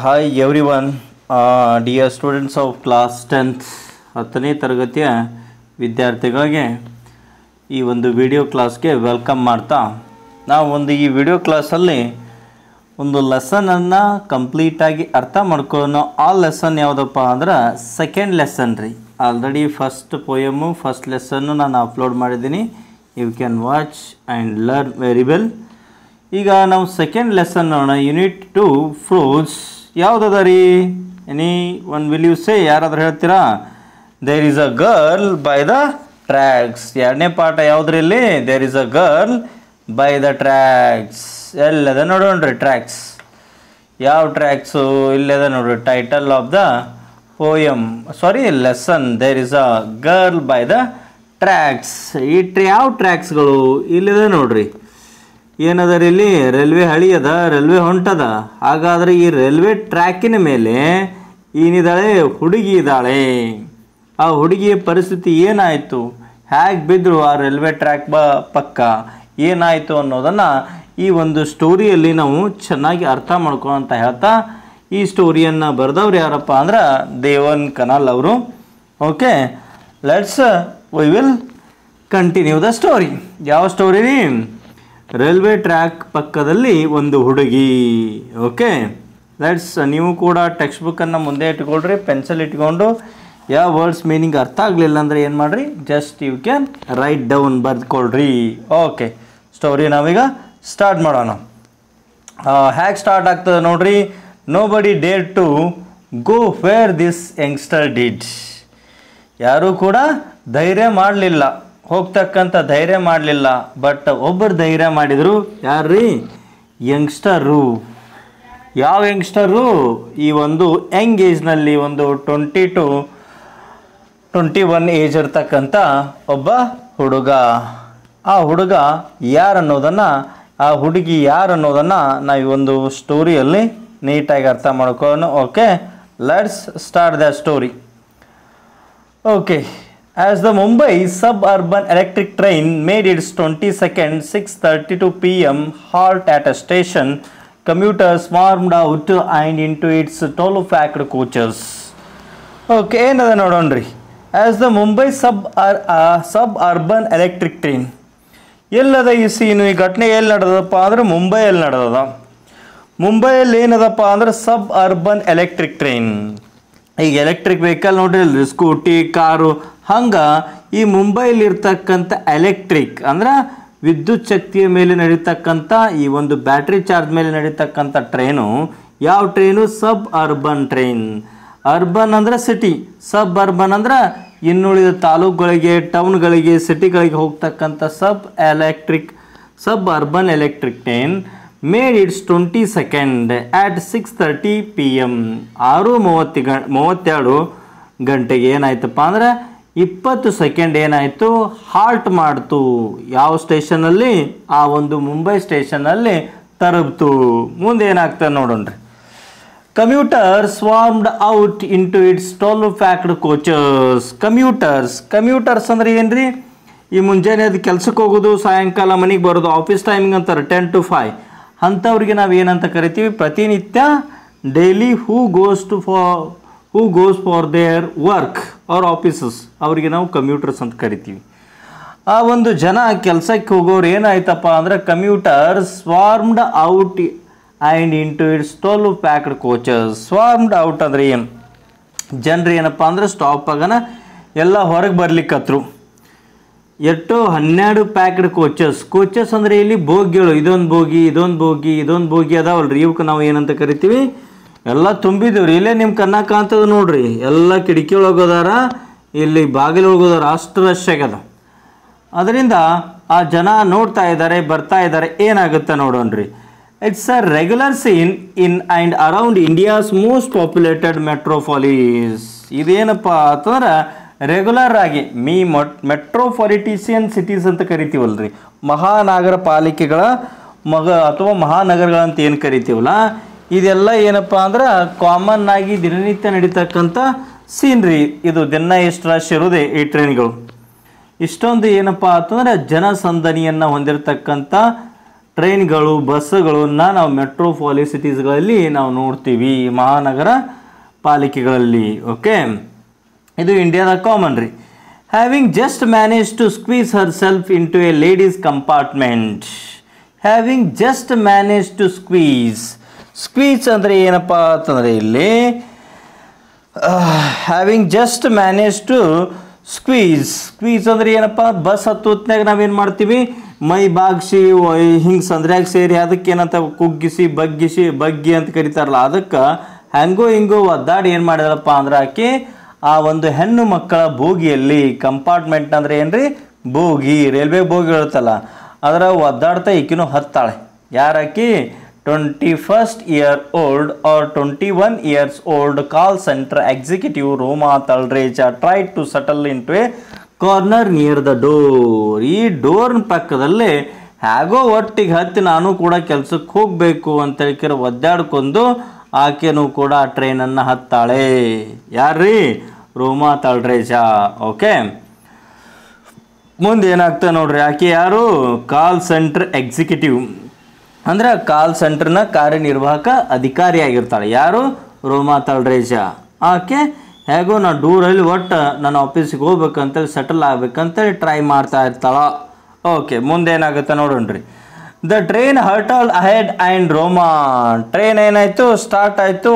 Hi everyone, dear students of class 10th 10ನೇ ತರಗತಿಯ ವಿದ್ಯಾರ್ಥಿಗಳಿಗೆ ಈ ಒಂದು ವಿಡಿಯೋ ಕ್ಲಾಸ್ಗೆ ವೆಲ್ಕಮ್ ಮಾಡ್ತಾ ನಾವು ಈ ವಿಡಿಯೋ ಕ್ಲಾಸಲ್ಲಿ ಒಂದು ಲೆಸನನ್ನು ಕಂಪ್ಲೀಟಾಗಿ ಅರ್ಥ ಮಾಡ್ಕೊಳ್ಳೋ ಆ ಲೆಸನ್ ಯಾವುದಪ್ಪ ಅಂದ್ರೆ ಸೆಕೆಂಡ್ ಲೆಸನ್ ರೀ. Already first poem first lesson ನಾನು ಅಪ್ಲೋಡ್ ಮಾಡಿದ್ದೀನಿ. You can watch and learn very well. ಈಗ ನಾವು ಸೆಕೆಂಡ್ ಲೆಸನ್ ನೋಡೋಣ. ಯೂನಿಟ್ 2 ಫ್ರೂಟ್ಸ್ ಯಾವುದದ ರೀ? Any one will you say? ಯಾರಾದ್ರೂ ಹೇಳ್ತೀರಾ? There is a girl by the tracks. ಎರಡನೇ ಪಾಠ ಯಾವುದ್ರಲ್ಲಿ? There is a girl by the tracks. ಎಲ್ಲದ ನೋಡೋಣ್ರಿ ಟ್ರ್ಯಾಕ್ಸ್. ಯಾವ ಟ್ರ್ಯಾಕ್ಸು? ಇಲ್ಲದ ನೋಡ್ರಿ title of the poem, sorry lesson. There is a girl by the tax. ಈ ಯಾವ ಟ್ರ್ಯಾಕ್ಸ್ಗಳು? ಇಲ್ಲದ ನೋಡ್ರಿ ಏನದ ಇಲ್ಲಿ? ರೈಲ್ವೆ ಹಳಿ ಅದ, ರೈಲ್ವೆ ಹೊಂಟದ. ಹಾಗಾದರೆ ಈ ರೈಲ್ವೆ ಟ್ರ್ಯಾಕಿನ ಮೇಲೆ ಏನಿದ್ದಾಳೆ? ಹುಡುಗಿ ಇದ್ದಾಳೆ. ಆ ಹುಡುಗಿಯ ಪರಿಸ್ಥಿತಿ ಏನಾಯಿತು? ಹೇಗೆ ಬಿದ್ದರು ಆ ರೈಲ್ವೆ ಟ್ರ್ಯಾಕ್ ಪಕ್ಕ? ಏನಾಯಿತು ಅನ್ನೋದನ್ನು ಈ ಒಂದು ಸ್ಟೋರಿಯಲ್ಲಿ ನಾವು ಚೆನ್ನಾಗಿ ಅರ್ಥ ಮಾಡ್ಕೊಳ್ಳೋಂತ ಹೇಳ್ತಾ, ಈ ಸ್ಟೋರಿಯನ್ನು ಬರೆದವ್ರು ಯಾರಪ್ಪ ಅಂದ್ರೆ ದೇವನ್ ಕನಾಲ್ ಅವರು. Okay, let's we will continue the story. ಯಾವ ಸ್ಟೋರಿ? ರೈಲ್ವೆ ಟ್ರ್ಯಾಕ್ ಪಕ್ಕದಲ್ಲಿ ಒಂದು ಹುಡುಗಿ. Okay, let's. ನೀವು ಕೂಡ ಟೆಕ್ಸ್ಟ್ ಬುಕ್ಕನ್ನು ಮುಂದೆ ಇಟ್ಕೊಳ್ರಿ, ಪೆನ್ಸಿಲ್ ಇಟ್ಕೊಂಡು ಯಾವ ವರ್ಡ್ಸ್ ಮೀನಿಂಗ್ ಅರ್ಥ ಆಗಲಿಲ್ಲ ಅಂದರೆ ಏನು ಮಾಡಿರಿ? Just you can write down, ಬರ್ದ್ಕೊಳ್ರಿ. ಓಕೆ, ಸ್ಟೋರಿ ನಾವೀಗ ಸ್ಟಾರ್ಟ್ ಮಾಡೋಣ. ಹೇಗೆ ಸ್ಟಾರ್ಟ್ ಆಗ್ತದೆ ನೋಡ್ರಿ. Nobody dare to go where this youngster did. ಯಾರೂ ಕೂಡ ಧೈರ್ಯ ಮಾಡಲಿಲ್ಲ, ಹೋಗ್ತಕ್ಕಂಥ ಧೈರ್ಯ ಮಾಡಲಿಲ್ಲ. ಬಟ್ ಒಬ್ಬರು ಧೈರ್ಯ ಮಾಡಿದರು. ಯಾರ್ರೀ? ಯಂಗ್ಸ್ಟರು. ಯಾವ ಯಂಗ್ಸ್ಟರು? ಈ ಒಂದು ಯಂಗ್ ಏಜ್ನಲ್ಲಿ ಒಂದು 20 to 21 ಏಜ್ ಇರ್ತಕ್ಕಂಥ ಒಬ್ಬ ಹುಡುಗ. ಆ ಹುಡುಗ ಯಾರನ್ನೋದನ್ನು, ಆ ಹುಡುಗಿ ಯಾರನ್ನೋದನ್ನು ನಾವು ಈ ಒಂದು ಸ್ಟೋರಿಯಲ್ಲಿ ನೀಟಾಗಿ ಅರ್ಥ ಮಾಡ್ಕೊಳ್ಳೋಣ. Okay, let's start the story. Okay, as the Mumbai suburban electric train made its 22nd 6:32 p.m. halt at a station, commuters swarmed out and into its toll-packed coaches. Okay, ಏನದ ನೋಡೋಣ್ರಿ. as the Mumbai suburban electric train. ಎಲ್ಲದ ಈ ಸೀನು? ಈ ಘಟನೆ ಎಲ್ಲಿ ನಡೆದಪ್ಪ ಅಂದ್ರೆ ಮುಂಬೈಯಲ್ಲಿ ನಡೆದದ. ಮುಂಬೈಯಲ್ಲಿ ಏನದಪ್ಪ ಅಂದ್ರೆ ಸಬ್ ಅರ್ಬನ್ ಎಲೆಕ್ಟ್ರಿಕ್ ಟ್ರೈನ್. ಈಗ ಎಲೆಕ್ಟ್ರಿಕ್ ವೆಹಿಕಲ್ ನೋಡ್ರಿ, ಸ್ಕೂಟಿ, ಕಾರು, ಹಂಗೆ ಈ ಮುಂಬೈಲಿರ್ತಕ್ಕಂಥ ಎಲೆಕ್ಟ್ರಿಕ್ ಅಂದ್ರೆ ವಿದ್ಯುತ್ ಶಕ್ತಿಯ ಮೇಲೆ ನಡೀತಕ್ಕಂಥ ಈ ಒಂದು ಬ್ಯಾಟ್ರಿ ಚಾರ್ಜ್ ಮೇಲೆ ನಡೀತಕ್ಕಂಥ ಟ್ರೈನು. ಯಾವ train? Suburban train. Urban ಅಂದ್ರೆ ಸಿಟಿ, ಸಬ್ ಅರ್ಬನ್ ಅಂದ್ರೆ ಇನ್ನುಳಿದ ತಾಲೂಕುಗಳಿಗೆ, ಟೌನ್ಗಳಿಗೆ, ಸಿಟಿಗಳಿಗೆ ಹೋಗ್ತಕ್ಕಂಥ suburban electric train made its 22nd at 6:30 p.m. 6:32 ಗಂಟೆಗೆ ಏನಾಯ್ತಪ್ಪ ಅಂದ್ರೆ 20 ಸೆಕೆಂಡ್ ಏನಾಯಿತು? ಹಾಲ್ಟ್ ಮಾಡ್ತು. ಯಾವ ಸ್ಟೇಷನಲ್ಲಿ? ಆ ಒಂದು ಮುಂಬೈ ಸ್ಟೇಷನಲ್ಲಿ ತರಬ್ತು. ಮುಂದೆ ಏನಾಗ್ತದೆ ನೋಡೋಣ್ರಿ. Commuters swarmed out into its tall packed coaches. Commuters ಅಂದ್ರೆ ಏನ್ರಿ? ಈ ಮುಂಜಾನೆ ಅದು ಕೆಲ್ಸಕ್ಕೆ ಹೋಗೋದು, ಸಾಯಂಕಾಲ ಮನೆಗೆ ಬರೋದು, ಆಫೀಸ್ ಟೈಮಿಂಗ್ ಅಂತಾರೆ 10 to 5. ಅಂಥವ್ರಿಗೆ ನಾವು ಏನಂತ ಕರಿತೀವಿ? ಪ್ರತಿನಿತ್ಯ daily who goes for there work or offices, ಅವರಿಗೆ ನಾವು ಕಮ್ಯೂಟರ್ಸ್ ಅಂತ ಕರಿತೀವಿ. ಆ ಒಂದು ಜನ ಕೆಲಸಕ್ಕೆ ಹೋಗೋರು ಏನಾಯ್ತಪ್ಪ ಅಂದ್ರೆ commuters swarmed out and into its tall packed coaches. Swarmed out ಅಂದರೆ ಏನು? ಜನರು ಏನಪ್ಪ ಅಂದ್ರೆ ಸ್ಟಾಪಾಗನ ಎಲ್ಲ ಹೊರಗೆ ಬರ್ಲಿಕ್ಕತ್ರು. ಎಷ್ಟು? 12 ಪ್ಯಾಕ್ಡ್ ಕೋಚಸ್ ಅಂದರೆ ಇಲ್ಲಿ ಬೋಗಿಗಳು. ಇದೊಂದು ಬೋಗಿ ಅದಾವಲ್ರಿ, ಇವಕ್ಕೆ ನಾವು ಏನಂತ ಕರಿತೀವಿ? ಎಲ್ಲ ತುಂಬಿದ್ದೀವ್ರಿ. ಇಲ್ಲೇ ನಿಮ್ಮ ಕಣ್ಣ ಕಾಣ್ತದ ನೋಡ್ರಿ, ಎಲ್ಲ ಕಿಟಕಿ ಒಳಗೋದಾರ, ಇಲ್ಲಿ ಬಾಗಿಲು ಒಳಗೋದಾರ, ಅಷ್ಟು ರಶ್ ಆಗ್ಯದ. ಅದರಿಂದ ಆ ಜನ ನೋಡ್ತಾ ಇದ್ದಾರೆ, ಬರ್ತಾ ಇದ್ದಾರೆ. ಏನಾಗುತ್ತೆ ನೋಡೋಣ್ರಿ. It's a regular scene in and around India's most populated metropolis. ಇದೇನಪ್ಪ ಅಂತಂದ್ರೆ ರೆಗ್ಯುಲರ್ ಆಗಿ ಮೆಟ್ರೋಪಾಲಿಟಿಷಿಯನ್ ಸಿಟೀಸ್ ಅಂತ ಕರಿತೀವಲ್ರಿ, ಮಹಾನಗರ ಪಾಲಿಕೆಗಳ ಅಥವಾ ಮಹಾನಗರಗಳಂತ ಏನು ಕರಿತೀವಲ್ಲ, ಇದೆಲ್ಲ ಏನಪ್ಪ ಅಂದ್ರೆ ಕಾಮನ್ ಆಗಿ ದಿನನಿತ್ಯ ನಡೀತಕ್ಕಂಥ ಸೀನ್ರಿ. ಇದು ದಿನ ಎಷ್ಟು ರಶ್ ಇರೋದೆ ಈ ಟ್ರೈನ್ಗಳು. ಇಷ್ಟೊಂದು ಏನಪ್ಪ ಅಂತಂದ್ರೆ ಜನಸಂದಣಿಯನ್ನು ಹೊಂದಿರತಕ್ಕಂಥ ಟ್ರೈನ್ಗಳು ಬಸ್ಸುಗಳನ್ನ ನಾವು ಮೆಟ್ರೋಪಾಲಿಸ್ ಸಿಟೀಸ್ಗಳಲ್ಲಿ ನಾವು ನೋಡ್ತೀವಿ, ಮಹಾನಗರ ಪಾಲಿಕೆಗಳಲ್ಲಿ. ಓಕೆ, ಇದು ಇಂಡಿಯಾದ ಕಾಮನ್ ರೀ. Having just manage to squeeze herself into a ladies compartment. Having just manage to squeeze ಅಂದರೆ ಏನಪ್ಪ ಅಂತಂದರೆ ಇಲ್ಲಿ having just manage to squeeze ಅಂದರೆ ಏನಪ್ಪ, ಬಸ್ ಹತ್ತುತ್ನಾಗ ನಾವೇನು ಮಾಡ್ತೀವಿ, ಮೈ ಬಾಗಿಸಿ ಹಿಂಗೆ ಸಂದ್ರ್ಯಾಗ ಸೇರಿ ಅದಕ್ಕೆ ಏನಂತ ಕುಗ್ಗಿಸಿ ಬಗ್ಗಿ ಅಂತ ಕರಿತಾರಲ್ಲ, ಅದಕ್ಕೆ ಹ್ಯಾಂಗೋ ಹಿಂಗೋ ಒದ್ದಾಡಿ ಏನು ಮಾಡಿದಾರಪ್ಪ ಅಂದ್ರೆ ಆಕೆ ಆ ಒಂದು ಹೆಣ್ಣು ಮಕ್ಕಳ ಬೋಗಿಯಲ್ಲಿ, ಕಂಪಾರ್ಟ್ಮೆಂಟ್ ಅಂದರೆ ಏನ್ರಿ, ಬೋಗಿ, ರೈಲ್ವೆ ಬೋಗಿ ಇರುತ್ತಲ್ಲ ಅದರ ಒದ್ದಾಡ್ತಾ ಈಕಿನೂ ಹತ್ತಾಳೆ. ಯಾರಾಕಿ 21st year old or 21 years old call center executive Roma Talreja tried to settle into a corner near the door. ಈ ಡೋರ್ನ ಪಕ್ಕದಲ್ಲೇ ಹೇಗೋ ಒಟ್ಟಿಗೆ ಹತ್ತಿ ನಾನು ಕೂಡ ಕೆಲಸಕ್ಕೆ ಹೋಗಬೇಕು ಅಂತ ಹೇಳ್ಕಿರ ಒದ್ದಾಡ್ಕೊಂಡು ಆಕೆನೂ ಕೂಡ ಟ್ರೈನನ್ನು ಹತ್ತಾಳೆ. ಯಾರ್ರೀ, ರೋಮಾ ತಳ್ರೇಜಾ. ಓಕೆ, ಮುಂದೆ ಏನಾಗ್ತದೆ ನೋಡ್ರಿ, ಆಕೆ ಯಾರು, ಕಾಲ್ ಸೆಂಟರ್ ಎಕ್ಸಿಕ್ಯೂಟಿವ್ ಅಂದ್ರೆ ಕಾಲ್ ಸೆಂಟರ್ನ ಕಾರ್ಯನಿರ್ವಾಹಕ ಅಧಿಕಾರಿಯಾಗಿರ್ತಾಳೆ. ಯಾರು, ರೋಮಾ ತಳ್ರೇಜಾ. ಆಕೆ ಹೇಗೋ ನಾನು ಡೂರಲ್ಲಿ ಒಟ್ಟು ನನ್ನ ಆಫೀಸಿಗೆ ಹೋಗ್ಬೇಕಂತೇಳಿ ಸೆಟಲ್ ಆಗ್ಬೇಕಂತೇಳಿ ಟ್ರೈ ಮಾಡ್ತಾ ಇರ್ತಾಳ. ಓಕೆ, ಮುಂದೆ ಏನಾಗುತ್ತೆ ನೋಡೋಣ್ರಿ. The train hurtled ahead and Roma. Train ಏನಾಯಿತು, ಸ್ಟಾರ್ಟ್ ಆಯಿತು.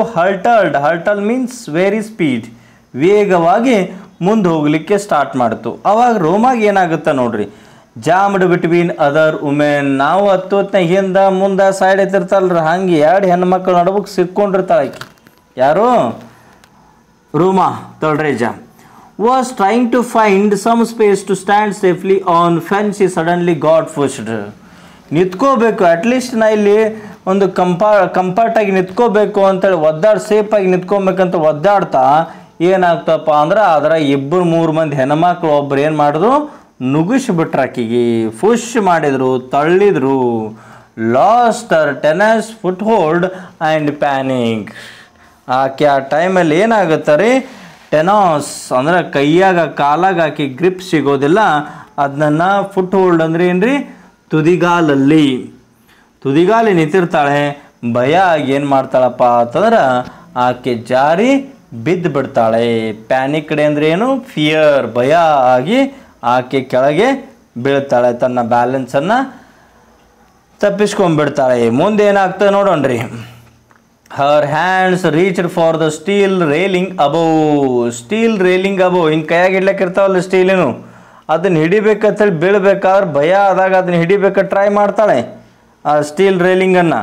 ಹರ್ಟಲ್ ಮೀನ್ಸ್ ವೆರಿ ಸ್ಪೀಡ್, ವೇಗವಾಗಿ ಮುಂದೆ ಹೋಗ್ಲಿಕ್ಕೆ ಸ್ಟಾರ್ಟ್ ಮಾಡ್ತು. ಅವಾಗ ರೋಮಾಗೆ ಏನಾಗುತ್ತೆ ನೋಡ್ರಿ, ಜಾಮ್ಡ್ ಬಿಟ್ವೀನ್ ಅದರ್ ವುಮೆನ್. ನಾವು ಹತ್ತೊತ್ತನಾಗ ಹಿಂದೆ ಮುಂದೆ ಸೈಡ್ ಎತ್ತಿರ್ತಾರಲ್ರಿ, ಹಂಗೆ ಎರಡು ಹೆಣ್ಮಕ್ಳು ನಡುವಕ್ಕೆ ಸಿಕ್ಕೊಂಡಿರ್ತಾಳೆ ಆಕೆ. ಯಾರು, Roma Talreja. Was trying to find some space to stand safely on when she suddenly got pushed. ನಿಂತ್ಕೋಬೇಕು, ಅಟ್ಲೀಸ್ಟ್ ನಾ ಇಲ್ಲಿ ಒಂದು ಕಂಫರ್ಟಾಗಿ ನಿಂತ್ಕೋಬೇಕು ಅಂತೇಳಿ ಸೇಫಾಗಿ ನಿಂತ್ಕೊಬೇಕಂತ ಒದ್ದಾಡ್ತಾ ಏನಾಗ್ತಪ್ಪ ಅಂದ್ರೆ ಅದರ 2-3 ಮಂದಿ ಹೆಣ್ಮಕ್ಳು ಒಬ್ರು ಏನು ಮಾಡಿದ್ರು, ನುಗ್ಗಿಸ್ಬಿಟ್ರು ಆಕಿಗೆ, ಫುಷ್ ಮಾಡಿದ್ರು, ತಳ್ಳಿದ್ರು. Lost her tenuous foothold and panic. ಆಕೆ ಆ ಟೈಮಲ್ಲಿ ಏನಾಗುತ್ತೆ ರೀ, ಟೆನಾಸ್ ಅಂದ್ರೆ ಕೈಯಾಗ ಕಾಲಾಗ ಆಕೆ ಗ್ರಿಪ್ ಸಿಗೋದಿಲ್ಲ. ಅದನ್ನ ಫುಟ್ ಹೋಲ್ಡ್ ಅಂದ್ರೆ ಏನ್ರಿ, ತುದಿಗಾಲಿ ನಿಂತಿರ್ತಾಳೆ. ಭಯ ಆಗಿ ಏನು ಮಾಡ್ತಾಳಪ್ಪ ಅಂತಂದ್ರೆ ಆಕೆ ಜಾರಿ ಬಿದ್ದು ಬಿಡ್ತಾಳೆ. ಪ್ಯಾನಿಕ್ಡ್ ಅಂದ್ರೆ ಏನು, ಫಿಯರ್, ಭಯ ಆಗಿ ಆಕೆ ಕೆಳಗೆ ಬೀಳ್ತಾಳೆ, ತನ್ನ ಬ್ಯಾಲೆನ್ಸನ್ನು ತಪ್ಪಿಸ್ಕೊಂಡ್ಬಿಡ್ತಾಳೆ. ಮುಂದೆ ಏನಾಗ್ತದೆ ನೋಡೋಣ್ರಿ. Her hands reached for the steel railing above. ಹಿಂಗೆ ಕೈಯಾಗಿ ಇಡ್ಲಿಕ್ಕಿರ್ತಾವಲ್ಲ ಸ್ಟೀಲಿನು, ಅದನ್ನು ಹಿಡಿಬೇಕಂತೇಳಿ ಬೀಳ್ಬೇಕಾದ್ರೆ ಭಯ ಆದಾಗ ಅದನ್ನು ಹಿಡಿಬೇಕಾದ್ರೆ ಟ್ರೈ ಮಾಡ್ತಾಳೆ ಆ ಸ್ಟೀಲ್ ರೇಲಿಂಗನ್ನು.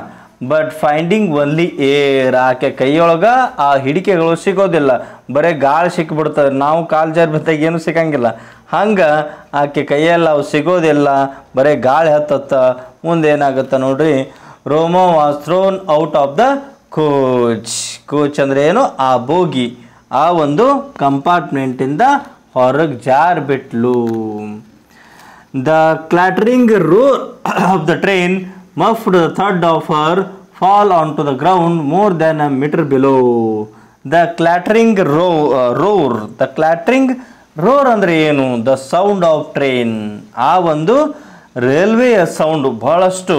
But finding only air. ಆಕೆ ಕೈಯೊಳಗೆ ಆ ಹಿಡಿಕೆಗಳು ಸಿಗೋದಿಲ್ಲ, ಬರೀ ಗಾಳಿ ಸಿಕ್ಬಿಡ್ತದೆ. ನಾವು ಕಾಲು ಜಾರಿ ಬಿದ್ದಾಗ ಏನೂ ಸಿಕ್ಕಂಗಿಲ್ಲ, ಹಂಗೆ ಆಕೆ ಕೈಯಲ್ಲಿ ಅವು ಸಿಗೋದಿಲ್ಲ, ಬರೀ ಗಾಳಿ ಹತ್ತತ್ತ. ಮುಂದೆ ಏನಾಗುತ್ತೆ ನೋಡ್ರಿ, Roma was thrown out of the coach ಅಂದರೆ ಏನು, ಆ ಬೋಗಿ, ಆ ಒಂದು ಕಂಪಾರ್ಟ್ಮೆಂಟಿಂದ ಹೊರಗೆ ಜಾರಿಬಿಟ್ಲು. The clattering roar of the train muffed the thud of her fall onto the ground more than a meter below. The clattering roar ಅಂದ್ರೆ ಏನು, ದ ಸೌಂಡ್ ಆಫ್ ಟ್ರೈನ್. ಆ ಒಂದು ರೈಲ್ವೆಯ ಸೌಂಡು ಬಹಳಷ್ಟು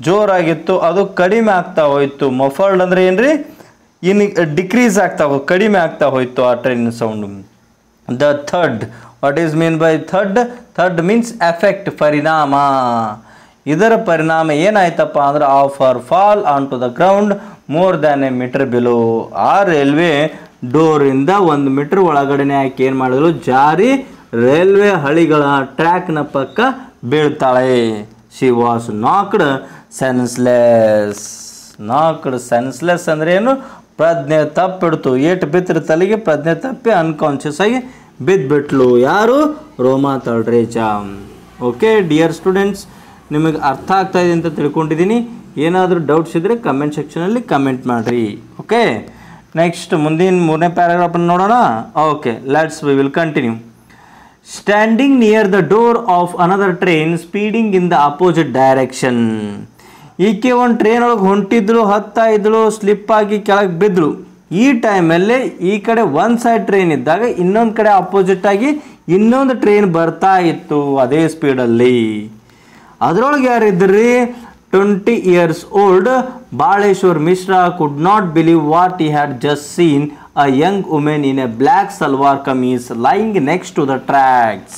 ಜೋರಾಗಿತ್ತು, ಅದು ಕಡಿಮೆ ಆಗ್ತಾ ಹೋಯಿತು. ಮಫಲ್ಡ್ ಅಂದರೆ ಏನ್ರಿ, ಡಿಕ್ರೀಸ್ ಕಡಿಮೆ ಆಗ್ತಾ ಹೋಯಿತು ಆ train sound. The thud, what is mean by thud means effect, ಪರಿಣಾಮ. ಇದರ ಪರಿಣಾಮ ಏನಾಯ್ತಪ್ಪ ಅಂದ್ರೆ of her fall onto the ground more than a meter below. ಆ ರೈಲ್ವೆ ಡೋರಿಂದ 1 ಮೀಟರ್ ಒಳಗಡೆನೆ ಆಕೆ ಏನು ಮಾಡಿದ್ರು, ಜಾರಿ ರೈಲ್ವೆ ಹಳಿಗಳ ಟ್ರ್ಯಾಕ್ನ ಪಕ್ಕ ಬೀಳ್ತಾಳೆ. ಶಿ ವಾಸ್ ನಾಕ್ಡ್ ಸೆನ್ಸ್ಲೆಸ್ ಅಂದರೆ ಏನು, ಪ್ರಜ್ಞೆ ತಪ್ಪಿಡ್ತು. ಏಟು ಬಿತ್ತಿರ ತಲೆಗೆ ಪ್ರಜ್ಞೆ ತಪ್ಪಿ ಅನ್ಕಾನ್ಷಿಯಸ್ ಆಗಿ ಬಿದ್ದುಬಿಟ್ಲು. ಯಾರು, ರೋಮಾ ತಳ್ರೇಜಾ. ಓಕೆ ಡಿಯರ್ ಸ್ಟೂಡೆಂಟ್ಸ್, ನಿಮಗೆ ಅರ್ಥ ಆಗ್ತಾ ಇದೆ ಅಂತ ತಿಳ್ಕೊಂಡಿದ್ದೀನಿ. ಏನಾದರೂ ಡೌಟ್ಸ್ ಇದ್ದರೆ ಕಮೆಂಟ್ ಸೆಕ್ಷನಲ್ಲಿ ಕಮೆಂಟ್ ಮಾಡಿರಿ. ಓಕೆ, ನೆಕ್ಸ್ಟ್ ಮುಂದಿನ 3ನೇ ಪ್ಯಾರಾಗ್ರಾಫನ್ನು ನೋಡೋಣ. Okay, we will continue. Standing near the door of another train speeding in the opposite direction. ಈಕೆ ಒಂದು ಟ್ರೈನ್ ಒಳಗೆ ಹೊಂಟಿದ್ಳು, ಹತ್ತಾ ಇದ್ಳು, ಸ್ಲಿಪ್ ಆಗಿ ಕೆಳಗೆ ಬಿದ್ದಳು. ಈ ಟೈಮಲ್ಲಿ ಈ ಕಡೆ ಒಂದು ಸೈಡ್ ಟ್ರೈನ್ ಇದ್ದಾಗ ಇನ್ನೊಂದು ಕಡೆ ಅಪೋಸಿಟ್ ಆಗಿ ಇನ್ನೊಂದು ಟ್ರೈನ್ ಬರ್ತಾ ಇತ್ತು ಅದೇ ಸ್ಪೀಡಲ್ಲಿ. ಅದರೊಳಗೆ ಯಾರಿದ್ರಿ, 20 years old Baleshwar Mishra could not believe what he had just seen, a young woman in a black salwar kameez lying next to the tracks.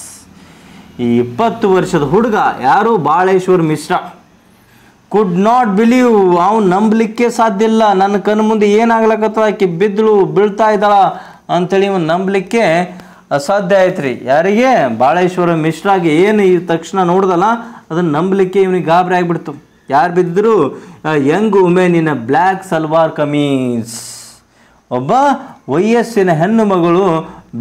ಈ 20 ವರ್ಷದ ಹುಡುಗ ಯಾರು Baleshwar Mishra could not believe, ಅವನು ನಂಬಲಿಕ್ಕೆ ಸಾಧ್ಯ ಇಲ್ಲ, ನನ್ನ ಕಣ್ಣು ಮುಂದೆ ಏನಾಗ್ಲಕತ್ತ ಆಕೆ ಬೀಳ್ತಾ ಇದ್ದಾಳ ಅಂತೇಳಿ ಇವನು ನಂಬಲಿಕ್ಕೆ ಅಸಾಧ್ಯ ಆಯ್ತು ರೀ. ಯಾರಿಗೆ? ಬಾಳೇಶ್ವರ ಮಿಶ್ರಾಗೆ. ಏನು ಈ ತಕ್ಷಣ ನೋಡ್ದಲ್ಲ ಅದನ್ನು ನಂಬಲಿಕ್ಕೆ ಇವನಿಗೆ ಗಾಬರಿ ಆಗಿಬಿಡ್ತು. ಯಾರು ಬಿದ್ದರು? Young women in a black salwar kameez. ಒಬ್ಬ ವಯಸ್ಸಿನ ಹೆಣ್ಣು ಮಗಳು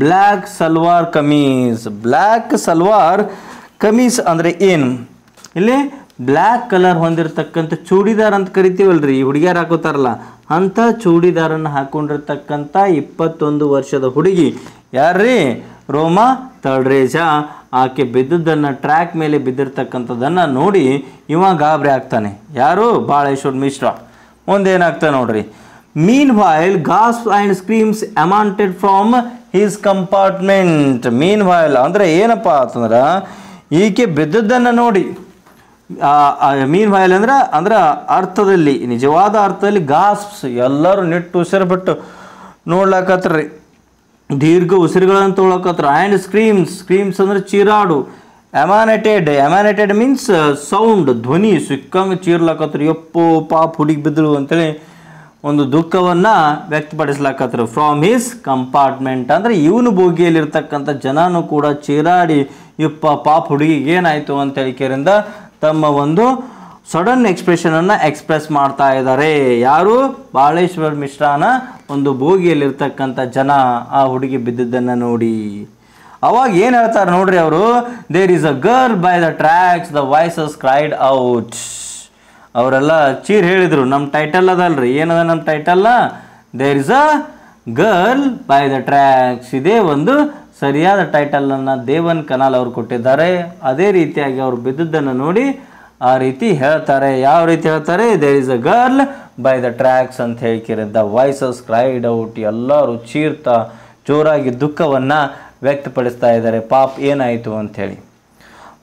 ಬ್ಲ್ಯಾಕ್ ಸಲ್ವಾರ್ ಕಮೀಸ್. ಬ್ಲ್ಯಾಕ್ ಸಲ್ವಾರ್ ಕಮೀಸ್ ಅಂದರೆ ಏನು? ಇಲ್ಲಿ ಬ್ಲ್ಯಾಕ್ ಕಲರ್ ಹೊಂದಿರತಕ್ಕಂಥ ಚೂಡಿದಾರ್ ಅಂತ ಕರಿತೀವಲ್ರಿ, ಈ ಹುಡುಗಿಯರು ಹಾಕೋತಾರಲ್ಲ ಅಂಥ ಚೂಡಿದಾರನ್ನು ಹಾಕೊಂಡಿರ್ತಕ್ಕಂಥ 21 ವರ್ಷದ ಹುಡುಗಿ ಯಾರ್ರೀ? ರೋಮಾ ತಳ್ರೇಜಾ. ಆಕೆ ಬಿದ್ದದ್ದನ್ನು, ಟ್ರ್ಯಾಕ್ ಮೇಲೆ ಬಿದ್ದಿರ್ತಕ್ಕಂಥದ್ದನ್ನು ನೋಡಿ ಇವ ಗಾಬರಿ ಆಗ್ತಾನೆ. ಯಾರು? ಬಾಳೇಶ್ವರ್ ಮಿಶ್ರಾ. ಮುಂದೇನಾಗ್ತಾನೆ ನೋಡ್ರಿ. Meanwhile gasp and screams amounted from his compartment. Meanwhile ಅಂದರೆ ಏನಪ್ಪ ಅಂತಂದ್ರೆ ಈಕೆ ಬಿದ್ದದ್ದನ್ನು ನೋಡಿ, ಮೀನ್ ವೈಲ್ ಅಂದ್ರೆ ಅರ್ಥದಲ್ಲಿ, ನಿಜವಾದ ಅರ್ಥದಲ್ಲಿ ಗಾಸ್ಪ್ಸ್, ಎಲ್ಲರೂ ನಿಟ್ಟು ಉಸಿರು ಬಿಟ್ಟು ನೋಡ್ಲಾಕತ್ರಿ, ದೀರ್ಘ ಉಸಿರುಗಳನ್ನು ತೊಗೊಳಕತ್ರ. ಆ್ಯಂಡ್ ಸ್ಕ್ರೀಮ್ಸ್ ಅಂದರೆ ಚೀರಾಡು. ಎಮಾನೆಟೆಡ್ ಮೀನ್ಸ್ ಸೌಂಡ್, ಧ್ವನಿ ಸಿಕ್ಕಂಗೆ ಚೀರ್ಲಾಕತ್ರು. ಯಪ್ಪೋ ಪಾಪ ಹುಡುಗಿ ಬಿದ್ದಳು ಅಂತೇಳಿ ಒಂದು ದುಃಖವನ್ನು ವ್ಯಕ್ತಪಡಿಸ್ಲಾಕತ್ರು. ಫ್ರಾಮ್ ಹಿಸ್ ಕಂಪಾರ್ಟ್ಮೆಂಟ್ ಅಂದರೆ ಇವನು ಬೋಗಿಯಲ್ಲಿರ್ತಕ್ಕಂಥ ಜನನೂ ಕೂಡ ಚೀರಾಡಿ ಯಪ್ಪ ಪಾಪ ಹುಡುಗಿಗೆ ಏನಾಯಿತು ಅಂತೇಳಿ ಕೇರಿಂದ ತಮ್ಮ ಒಂದು ಸಡನ್ ಎಕ್ಸ್ಪ್ರೆಷನನ್ನು ಎಕ್ಸ್ಪ್ರೆಸ್ ಮಾಡ್ತಾ ಇದ್ದಾರೆ. ಯಾರು? ಬಾಳೇಶ್ವರ್ ಮಿಶ್ರಾನ ಒಂದು ಬೋಗಿಯಲ್ಲಿರ್ತಕ್ಕಂಥ ಜನ ಆ ಹುಡುಗಿ ಬಿದ್ದದ್ದನ್ನು ನೋಡಿ ಅವಾಗ ಏನು ಹೇಳ್ತಾರೆ ನೋಡ್ರಿ ಅವರು. There is a girl by the tracks, the voices cried out. ಅವರೆಲ್ಲ ಚೀರ್ ಹೇಳಿದರು. ನಮ್ಮ ಟೈಟಲ್ ಅದಲ್ರಿ, ಏನದ ನಮ್ಮ ಟೈಟಲ್ಲ? There is a girl by the tracks. ಇದೇ ಒಂದು ಸರಿಯಾದ ಟೈಟಲನ್ನು ದೇವನ್ ಕನಾಲ್ ಅವರು ಕೊಟ್ಟಿದ್ದಾರೆ. ಅದೇ ರೀತಿಯಾಗಿ ಅವರು ಬಿದ್ದದ್ದನ್ನು ನೋಡಿ ಆ ರೀತಿ ಹೇಳ್ತಾರೆ. ಯಾವ ರೀತಿ ಹೇಳ್ತಾರೆ? There is a girl by the tracks ಅಂತ ಹೇಳ್ಕಿರ. The voices cried out. ಎಲ್ಲರೂ ಚೀರ್ತಾ ಜೋರಾಗಿ ದುಃಖವನ್ನು ವ್ಯಕ್ತಪಡಿಸ್ತಾ ಇದ್ದಾರೆ, ಪಾಪ ಏನಾಯಿತು ಅಂಥೇಳಿ.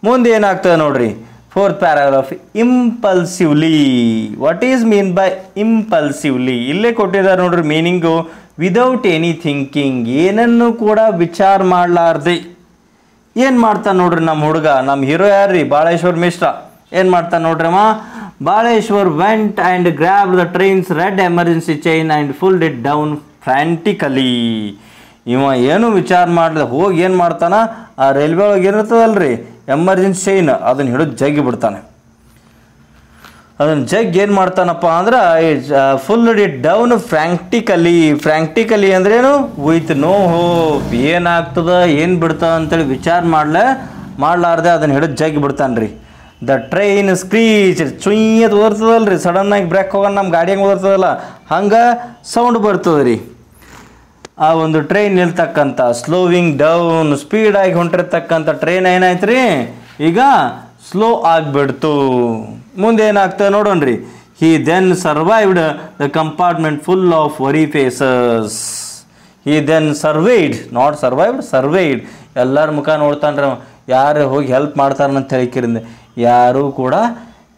ಮುಂದೆ ಏನಾಗ್ತದೆ ನೋಡ್ರಿ. 4th paragraph. Impulsively. What is mean by impulsively? ಇಲ್ಲೇ ಕೊಟ್ಟಿದ್ದಾರೆ ನೋಡ್ರಿ ಮೀನಿಂಗು. ವಿದೌಟ್ ಎನಿ ಥಿಂಕಿಂಗ್, ಏನನ್ನು ಕೂಡ ವಿಚಾರ ಮಾಡಲಾರ್ದೆ ಏನು ಮಾಡ್ತಾನೆ ನೋಡ್ರಿ ನಮ್ಮ ಹುಡುಗ, ನಮ್ಮ ಹೀರೋ ಯಾರ್ರಿ? ಬಾಳೇಶ್ವರ್ ಮಿಶ್ರಾ. ಏನು ಮಾಡ್ತಾನೆ ನೋಡ್ರಮ್ಮ. Baleshwar went and grab the train's red emergency chain and pulled it down frantically. ಇವ ಏನು ವಿಚಾರ ಮಾಡದೆ ಹೋಗಿ ಏನು ಮಾಡ್ತಾನೆ, ಆ ರೈಲ್ವೆ ಒಳಗೆ ಏನಿರ್ತದಲ್ರಿ ಎಮರ್ಜೆನ್ಸಿ ಚೈನ್, ಅದನ್ನು ಹಿಡಿದು ಜಗ್ಗಿ ಬಿಡ್ತಾನೆ. ಅದನ್ನು ಜಗ್ ಏನು ಮಾಡ್ತಾನಪ್ಪ ಅಂದ್ರೆ ಫುಲ್ ಇಟ್ ಡೌನ್ ಫ್ರ್ಯಾಂಕ್ಟಿಕಲಿ ಅಂದ್ರೇನು? With no hope. ಏನಾಗ್ತದ ಏನು ಬಿಡ್ತದ ಅಂತೇಳಿ ವಿಚಾರ ಮಾಡಲಾರ್ದೆ ಅದನ್ನು ಹಿಡಿದು ಜಗ್ಗಿ ಬಿಡ್ತಾನೆ ರೀ. The train ಸ್ಕ್ರೀಚ್. ಚುಯ್ಯದು ಬರ್ತದಲ್ರಿ, ಸಡನ್ನಾಗಿ ಬ್ರೇಕ್ ಹೋಗೋಣ ನಮ್ಮ ಗಾಡಿ ಹೆಂಗೆ ಬರ್ತದಲ್ಲ ಹಂಗೆ ಸೌಂಡ್ ಬರ್ತದೆ ರೀ. ಆ ಒಂದು ಟ್ರೈನ್ ನಿಲ್ತಕ್ಕಂಥ ಸ್ಲೋವಿಂಗ್ ಡೌನ್, ಸ್ಪೀಡಾಗಿ ಹೊಂಟಿರ್ತಕ್ಕಂಥ ಟ್ರೈನ್ ಏನಾಯ್ತು ರೀ ಈಗ ಸ್ಲೋ ಆಗಿಬಿಡ್ತು. ಮುಂದೆ ಏನಾಗ್ತದೆ ನೋಡೋಣ್ರಿ. He then survived the compartment full of worry faces. He then survived. ಎಲ್ಲರ ಮುಖ ನೋಡ್ತಾನ್ರಿ. ಯಾರು ಹೋಗಿ ಹೆಲ್ಪ್ ಮಾಡ್ತಾರಂತ ಹೇಳಿಕಿರಿಂದ ಯಾರೂ ಕೂಡ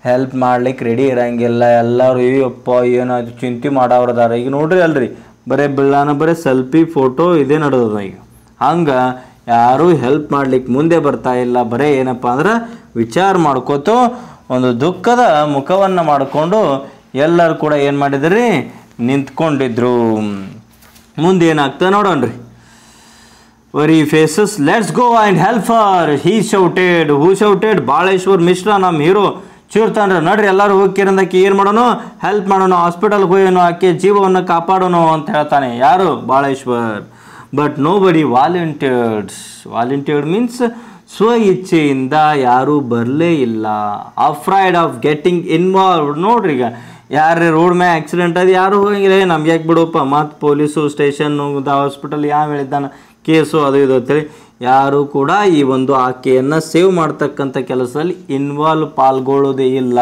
ಹೆಲ್ಪ್ ಮಾಡ್ಲಿಕ್ಕೆ ರೆಡಿ ಇರೋಂಗಿಲ್ಲ. ಎಲ್ಲರೂ ಅಯ್ಯಪ್ಪ ಏನಾಯ್ತು ಚಿಂತೆ ಮಾಡೋರದಾರ. ಈಗ ನೋಡ್ರಿ ಅಲ್ರಿ, ಬರೀ ಸೆಲ್ಫಿ ಫೋಟೋ ಇದೇ ನಡೆದದ ಈಗ. ಹಂಗೆ ಯಾರೂ ಹೆಲ್ಪ್ ಮಾಡ್ಲಿಕ್ಕೆ ಮುಂದೆ ಬರ್ತಾ ಇಲ್ಲ. ಬರೀ ಏನಪ್ಪ ಅಂದ್ರೆ ವಿಚಾರ ಮಾಡ್ಕೋತು ಒಂದು ದುಃಖದ ಮುಖವನ್ನು ಮಾಡಿಕೊಂಡು ಎಲ್ಲರೂ ಕೂಡ ಏನು ಮಾಡಿದ್ರಿ, ನಿಂತ್ಕೊಂಡಿದ್ರು. ಮುಂದೆ ಏನಾಗ್ತದೆ ನೋಡೋಣ್ರಿ. Worry faces. Let's go and help her, he shouted. Who shouted? Baleshwar Mishra ನಮ್ಮ ಹೀರೋ ಚೀರ್ತಾನ್ರಿ. ನಡ್ರಿ ಎಲ್ಲರೂ ಹೋಗಿರಂದಕ್ಕೆ ಏನು ಮಾಡೋಣ, ಹೆಲ್ಪ್ ಮಾಡೋಣ, ಹಾಸ್ಪಿಟಲ್ಗೆ ಹೋಯೋಣ, ಆಕೆ ಜೀವವನ್ನು ಕಾಪಾಡೋಣ ಅಂತ ಹೇಳ್ತಾನೆ. ಯಾರು? ಬಾಳೇಶ್ವರ್. ಬಟ್ ನೋ ಬಡಿ ವಾಲಂಟಿಯರ್ಡ್ ಮೀನ್ಸ್ ಸ್ವ ಇಚ್ಛೆಯಿಂದ ಯಾರೂ ಬರಲೇ ಇಲ್ಲ. Afraid of getting involved. ನೋಡ್ರಿ ಈಗ ಯಾರೇ ರೋಡ್ ಮ್ಯಾಗ ಆಕ್ಸಿಡೆಂಟ್ ಅದು ಯಾರು ಹೋಗಿಲ್ಲ, ನಮ್ಗೆ ಯಾಕೆ ಬಿಡೋಪ್ಪ, ಮತ್ತು ಪೊಲೀಸು ಸ್ಟೇಷನ್ನು ಹಾಸ್ಪಿಟಲ್ ಯಾವ ಹೇಳಿದ್ದಾನೆ ಕೇಸು ಅದು ಇದು ಅಂತೇಳಿ ಯಾರೂ ಕೂಡ ಈ ಒಂದು ಆಕೆಯನ್ನು ಸೇವ್ ಮಾಡ್ತಕ್ಕಂಥ ಕೆಲಸದಲ್ಲಿ ಪಾಲ್ಗೊಳ್ಳೋದೇ ಇಲ್ಲ.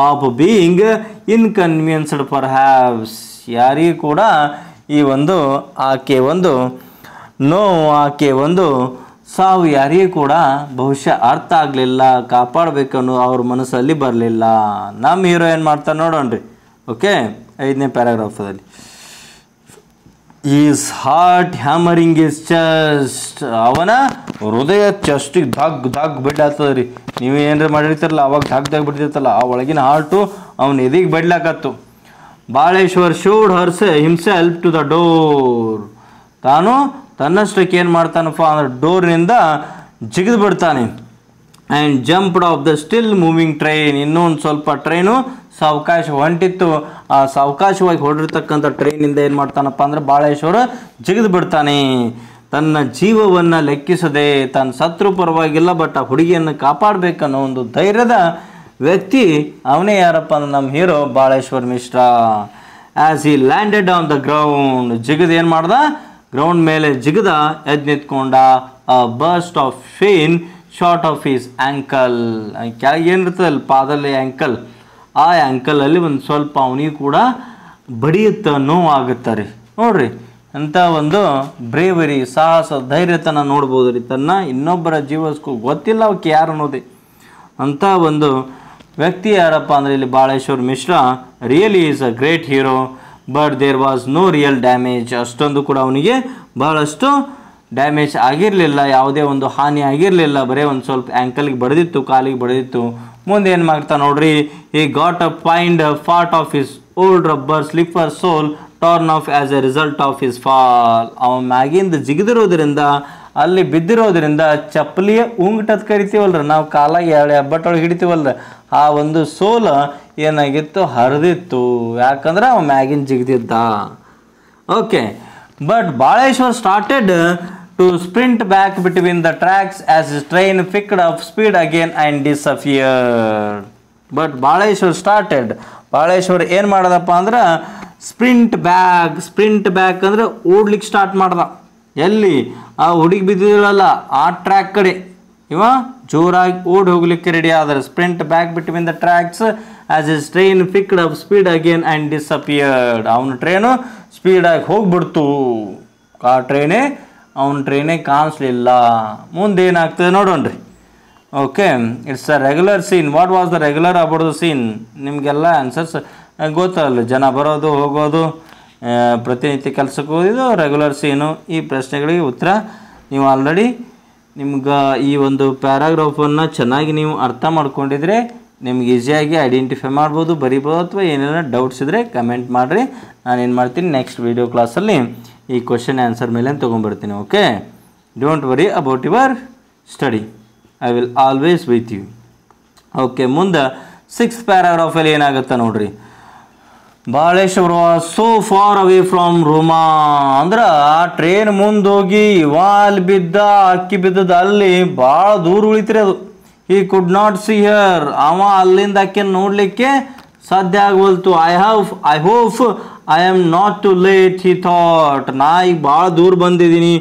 Of being inconvenienced for haves. ಯಾರಿಗೂ ಕೂಡ ಈ ಒಂದು ಆಕೆ ಒಂದು ಸಾವು ಯಾರಿಗೂ ಕೂಡ ಬಹುಶಃ ಅರ್ಥ ಆಗಲಿಲ್ಲ, ಕಾಪಾಡಬೇಕನ್ನೋ ಅವ್ರ ಮನಸ್ಸಲ್ಲಿ ಬರಲಿಲ್ಲ. ನಮ್ಮ ಹೀರೋ ಏನು ಮಾಡ್ತಾನೆ ನೋಡೋಣ್ರಿ. ಓಕೆ, 5ನೇ ಪ್ಯಾರಾಗ್ರಾಫದಲ್ಲಿ his heart hammering his chest, ಅವನ ಹೃದಯ ಚೆಸ್ಟಿಗೆ ಧಗ್ ಧಗ್ ಬಿಡ್ಲಾಗ್ತದೆ ರೀ. ನೀವು ಏನಾರ ಮಾಡಿರ್ತಾರಲ್ಲ ಅವಾಗ ಧಗ್ ಬಿಡ್ತಿರ್ತಲ್ಲ, ಆ ಒಳಗಿನ ಹಾರ್ಟು ಅವನ ಎದಿಗೆ ಬಡ್ಲಾಕತ್ತು. Baleshwar shoved himself to the door, ತಾನು ತನ್ನಷ್ಟಕ್ಕೆ ಏನು ಮಾಡ್ತಾನಪ್ಪ ಅಂದ್ರೆ ಡೋರ್ನಿಂದ ಜಿಗಿದು ಬಿಡ್ತಾನೆ. And jumped off the still moving train, ಇನ್ನೂ ಒಂದು ಸ್ವಲ್ಪ ಟ್ರೈನು ಸಾವಕಾಶ ಹೊಂಟಿತ್ತು. ಆ ಸಾವಕಾಶವಾಗಿ ಹೊರಡಿರ್ತಕ್ಕಂಥ ಟ್ರೈನಿಂದ ಏನು ಮಾಡ್ತಾನಪ್ಪ ಅಂದ್ರೆ ಬಾಳೇಶ್ವರ ಜಿಗಿದು ಬಿಡ್ತಾನೆ. ತನ್ನ ಜೀವವನ್ನು ಲೆಕ್ಕಿಸದೆ, ತಾನು ಸತ್ರು ಪರವಾಗಿಲ್ಲ, ಬಟ್ ಆ ಹುಡುಗಿಯನ್ನು ಕಾಪಾಡಬೇಕನ್ನೋ ಒಂದು ಧೈರ್ಯದ ವ್ಯಕ್ತಿ ಅವನೇ ಯಾರಪ್ಪ ಅಂದ್ರೆ ನಮ್ಮ hero Baleshwar Mishra. As he landed on the ground, ಜಿಗಿದು ಏನು ಮಾಡ್ದ, ಗ್ರೌಂಡ್ ಮೇಲೆ ಜಿಗಿದ, ಎದ್ದು ನಿಂತ್ಕೊಂಡ. A burst of pain shot of his ankle, ಕೆಳಗೆ ಏನಿರ್ತದಲ್ಲ ಪಾದಲ್ಲಿ ಆ್ಯಂಕಲ್, ಆ ಆ್ಯಂಕಲಲ್ಲಿ ಒಂದು ಸ್ವಲ್ಪ ಅವನಿಗೆ ಕೂಡ ಬಡಿಯುತ್ತ ನೋವಾಗುತ್ತಾರೆ ನೋಡ್ರಿ. ಅಂತ ಒಂದು ಬ್ರೇವರಿ, ಸಾಹಸ, ಧೈರ್ಯತನ ನೋಡ್ಬೋದು ರೀ. ತನ್ನ ಇನ್ನೊಬ್ಬರ ಜೀವಕ್ಕೂ ಗೊತ್ತಿಲ್ಲ ಅವಕ್ಕೆ ಯಾರು ಅನ್ನೋದೇ ಅಂಥ ಒಂದು ವ್ಯಕ್ತಿ ಯಾರಪ್ಪ ಅಂದರೆ ಇಲ್ಲಿ Baleshwar Mishra. Really is a great hero, but there was no real damage, ಅಷ್ಟೊಂದು ಕೂಡ ಅವನಿಗೆ ಬಹಳಷ್ಟು ಡ್ಯಾಮೇಜ್ ಆಗಿರಲಿಲ್ಲ, ಯಾವುದೇ ಒಂದು ಹಾನಿ ಆಗಿರಲಿಲ್ಲ, ಬರೀ ಒಂದು ಸ್ವಲ್ಪ ಆ್ಯಂಕಲ್ಗೆ ಬಡಿದಿತ್ತು, ಕಾಲಿಗೆ ಬಡಿದಿತ್ತು. ಮುಂದೆ ಏನು ಮಾಡ್ತಾನೆ ನೋಡ್ರಿ, ಈ got a find part of his old rubber slipper sole turn off as a result of his fall, ಅವನ ಮ್ಯಾಗಿಂದ ಜಿಗಿದಿರೋದ್ರಿಂದ, ಅಲ್ಲಿ ಬಿದ್ದಿರೋದ್ರಿಂದ ಚಪ್ಪಲಿಯ ಉಂಗ್ಟತ್ ಕರಿತೀವಲ್ರ ನಾವು, ಕಾಲಾಗಿ ಹೆಬ್ಬಟ್ಟೊಳಗೆ ಹಿಡಿತೀವಲ್ರ, ಆ ಒಂದು ಸೋಲ ಏನಾಗಿತ್ತು, ಹರಿದಿತ್ತು. ಯಾಕಂದ್ರೆ ಅವ ಮ್ಯಾಗಿನ ಜಿಗಿದಿದ್ದ. Okay, but Baleshwar started to sprint back between the tracks as his train picked up speed again and disappeared. But Baleshwar ಏನು ಮಾಡೋದಪ್ಪ ಅಂದ್ರೆ ಸ್ಪ್ರಿಂಟ್ ಬ್ಯಾಕ್ ಅಂದರೆ ಓಡ್ಲಿಕ್ಕೆ ಸ್ಟಾರ್ಟ್ ಮಾಡ್ದ. ಎಲ್ಲಿ ಆ ಹುಡುಗಿ ಬಿದ್ದಿರಲ್ಲ ಆ ಟ್ರ್ಯಾಕ್ ಕಡೆ ಇವ ಜೋರಾಗಿ ಓಡಿ ಹೋಗ್ಲಿಕ್ಕೆ ರೆಡಿ ಆದರೆ. Sprint back between the tracks as his train picked up speed again and disappeared. ಅವನ ಟ್ರೈನು ಸ್ಪೀಡಾಗಿ ಹೋಗ್ಬಿಡ್ತು, ಆ ಅವನ ಟ್ರೈನೇ ಕಾಣಿಸ್ಲಿಲ್ಲ. ಮುಂದೆ ಏನಾಗ್ತದೆ ನೋಡೋಣ್ರಿ. Okay, it's a regular scene. What was the regular about the scene? ನಿಮಗೆಲ್ಲ ಆನ್ಸರ್ಸ್ ಗೊತ್ತಲ್ಲ, ಜನ ಬರೋದು ಹೋಗೋದು, ಪ್ರತಿನಿತ್ಯ ಕೆಲಸಕ್ಕೆ ಹೋಗಿದ್ದು ರೆಗ್ಯುಲರ್ ಸೀನು. ಈ ಪ್ರಶ್ನೆಗಳಿಗೆ ಉತ್ತರ ನೀವು ಆಲ್ರೆಡಿ ನಿಮ್ಗೆ ಈ ಒಂದು ಪ್ಯಾರಾಗ್ರಾಫನ್ನು ಚೆನ್ನಾಗಿ ನೀವು ಅರ್ಥ ಮಾಡ್ಕೊಂಡಿದ್ರೆ ನಿಮ್ಗೆ ಈಸಿಯಾಗಿ ಐಡೆಂಟಿಫೈ ಮಾಡ್ಬೋದು, ಬರಿಬೋದು. ಅಥವಾ ಏನೇನೋ ಡೌಟ್ಸ್ ಇದ್ದರೆ ಕಮೆಂಟ್ ಮಾಡಿರಿ, ನಾನೇನು ಮಾಡ್ತೀನಿ ನೆಕ್ಸ್ಟ್ ವೀಡಿಯೋ ಕ್ಲಾಸಲ್ಲಿ ಈ ಕ್ವಶನ್ ಆನ್ಸರ್ ಮೇಲೆ ತೊಗೊಂಡ್ಬರ್ತೀನಿ. Okay, don't worry about your study, I will always with you. Okay, ಮುಂದೆ 6th ಪ್ಯಾರಾಗ್ರಾಫಲ್ಲಿ ಏನಾಗುತ್ತೆ ನೋಡ್ರಿ. Baleshwar was so far away from Roma, ಅಂದ್ರೆ ಆ ಟ್ರೈನ್ ಮುಂದೋಗಿ ಅಲ್ಲಿ ಬಿದ್ದ, ಅಕ್ಕಿ ಬಿದ್ದದ ಅಲ್ಲಿ ಭಾಳ ದೂರ ಉಳಿತ್ರಿ ಅದು. ಹಿ ಕುಡ್ ನಾಟ್ ಸಿ ಹಿಯರ್, ಅವ ಅಲ್ಲಿಂದ ಅಕ್ಕಿ ನೋಡಲಿಕ್ಕೆ ಸಾಧ್ಯ ಆಗವಲ್ತು. I hope I am not to late, he thought, ನಾ ಈಗ ಭಾಳ ದೂರ ಬಂದಿದ್ದೀನಿ,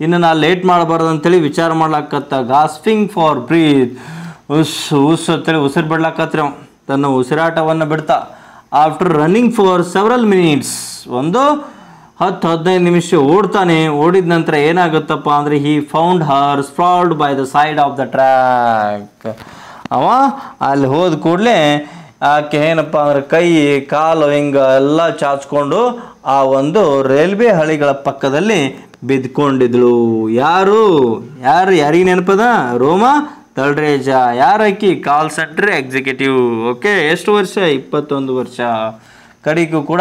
ಇನ್ನು ನಾ ಲೇಟ್ ಮಾಡಬಾರ್ದು ಅಂತೇಳಿ ವಿಚಾರ ಮಾಡ್ಲಾಕತ್ತ. ಗಾಸ್ಪಿಂಗ್ ಫಾರ್ ಬ್ರೀತ್, ಅಂತೇಳಿ ಉಸಿರು ಬಿಡ್ಲಾಕತ್ರಿ ಅವ, ತನ್ನ ಉಸಿರಾಟವನ್ನು ಬಿಡ್ತಾ. After running for several minutes, ಒಂದು 10-15 ನಿಮಿಷ ಓಡ್ತಾನೆ. ಓಡಿದ ನಂತರ ಏನಾಗುತ್ತಪ್ಪ ಅಂದರೆ he found her sprawled by the side of the track. ಅವ ಅಲ್ಲಿ ಹೋದ ಕೂಡಲೇ ಆಕೆ ಏನಪ್ಪ ಅಂದ್ರೆ ಕೈ ಕಾಲು ಹಿಂಗೆ ಎಲ್ಲ ಚಾಚ್ಕೊಂಡು ಆ ಒಂದು ರೈಲ್ವೆ ಹಳಿಗಳ ಪಕ್ಕದಲ್ಲಿ ಬಿದ್ಕೊಂಡಿದ್ಳು. ಯಾರಿಗೆ ನೆನಪದ? ರೋಮಾ ತಳ್ರೇಜ. ಯಾರಕ್ಕಿ? Call centre executive. ಓಕೆ, ಎಷ್ಟು ವರ್ಷ? 21 ವರ್ಷ. ಕಡೆಗೂ ಕೂಡ